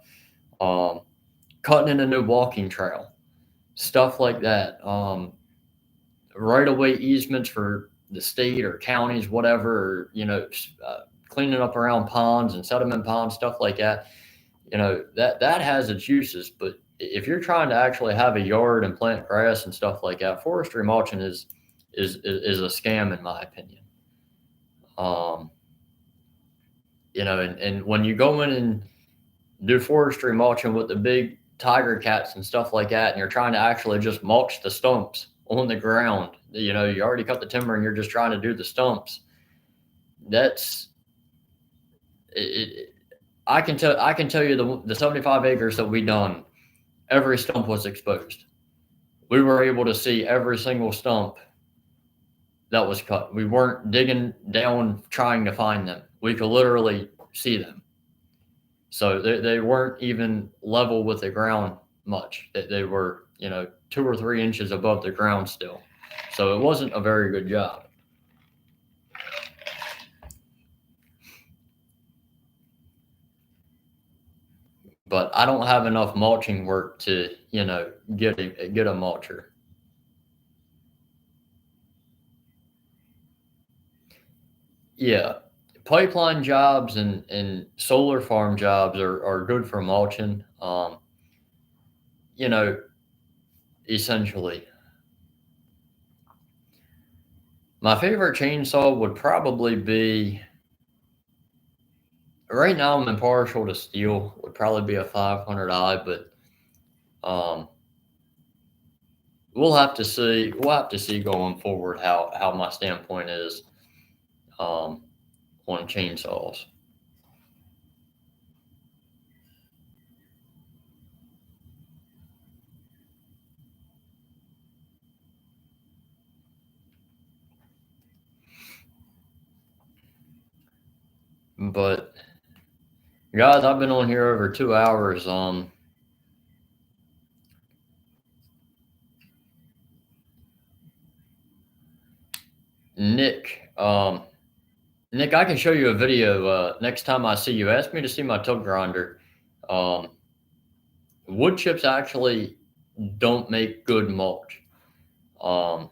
Cutting in a new walking trail, stuff like that. Right away easements for the state or counties, whatever, or, cleaning up around ponds and sediment ponds, stuff like that. That has its uses, but if you're trying to actually have a yard and plant grass and stuff like that, forestry mulching is a scam in my opinion. And when you go in and do forestry mulching with the big tiger cats and stuff like that, and you're trying to actually just mulch the stumps on the ground, you already cut the timber and you're just trying to do the stumps. That's it. I can tell you the 75 acres that we done, every stump was exposed. We were able to see every single stump that was cut. We weren't digging down trying to find them. We could literally see them. So they weren't even level with the ground much. They were, 2 or 3 inches above the ground still. So it wasn't a very good job. But I don't have enough mulching work to, get a mulcher. Yeah, pipeline jobs and solar farm jobs are good for mulching. You know, essentially, my favorite chainsaw would probably be. Right now, I'm impartial to steel. Would probably be a 500i, but um, we'll have to see. We'll have to see going forward how my standpoint is um, on chainsaws. But guys, I've been on here over 2 hours. Nick, Nick, I can show you a video next time I see you. Ask me to see my tub grinder. Um, Wood chips actually don't make good mulch. Um,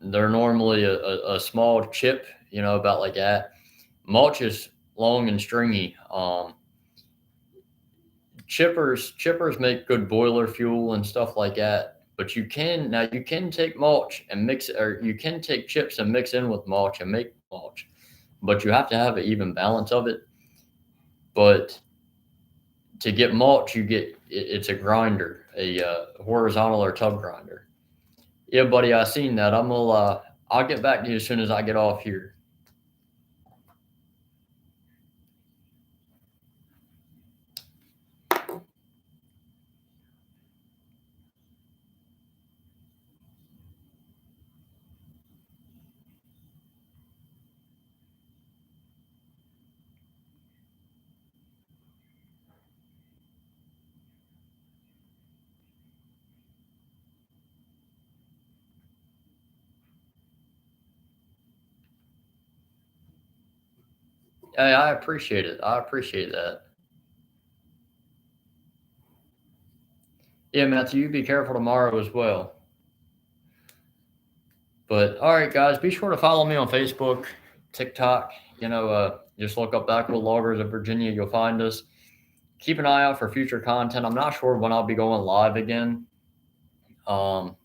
they're normally a small chip, about like that. Mulch is long and stringy. Chippers make good boiler fuel and stuff like that. But you can take mulch and mix it, or you can take chips and mix in with mulch and make mulch, but you have to have an even balance of it. But to get mulch, it's a grinder, a horizontal or tub grinder. Yeah, buddy, I seen that. I'll get back to you as soon as I get off here. Hey, I appreciate it. I appreciate that. Yeah, Matthew, you be careful tomorrow as well. But all right, guys, be sure to follow me on Facebook, TikTok. Just look up Backward Loggers of Virginia. You'll find us. Keep an eye out for future content. I'm not sure when I'll be going live again. Um,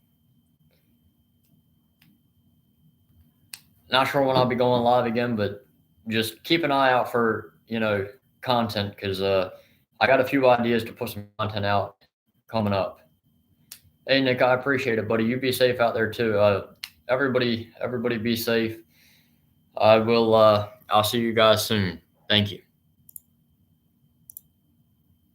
Not sure when I'll be going live again, but just keep an eye out for content because I got a few ideas to put some content out coming up. Hey Nick, I appreciate it, buddy. You be safe out there too. Everybody be safe. I will. I'll see you guys soon. Thank you.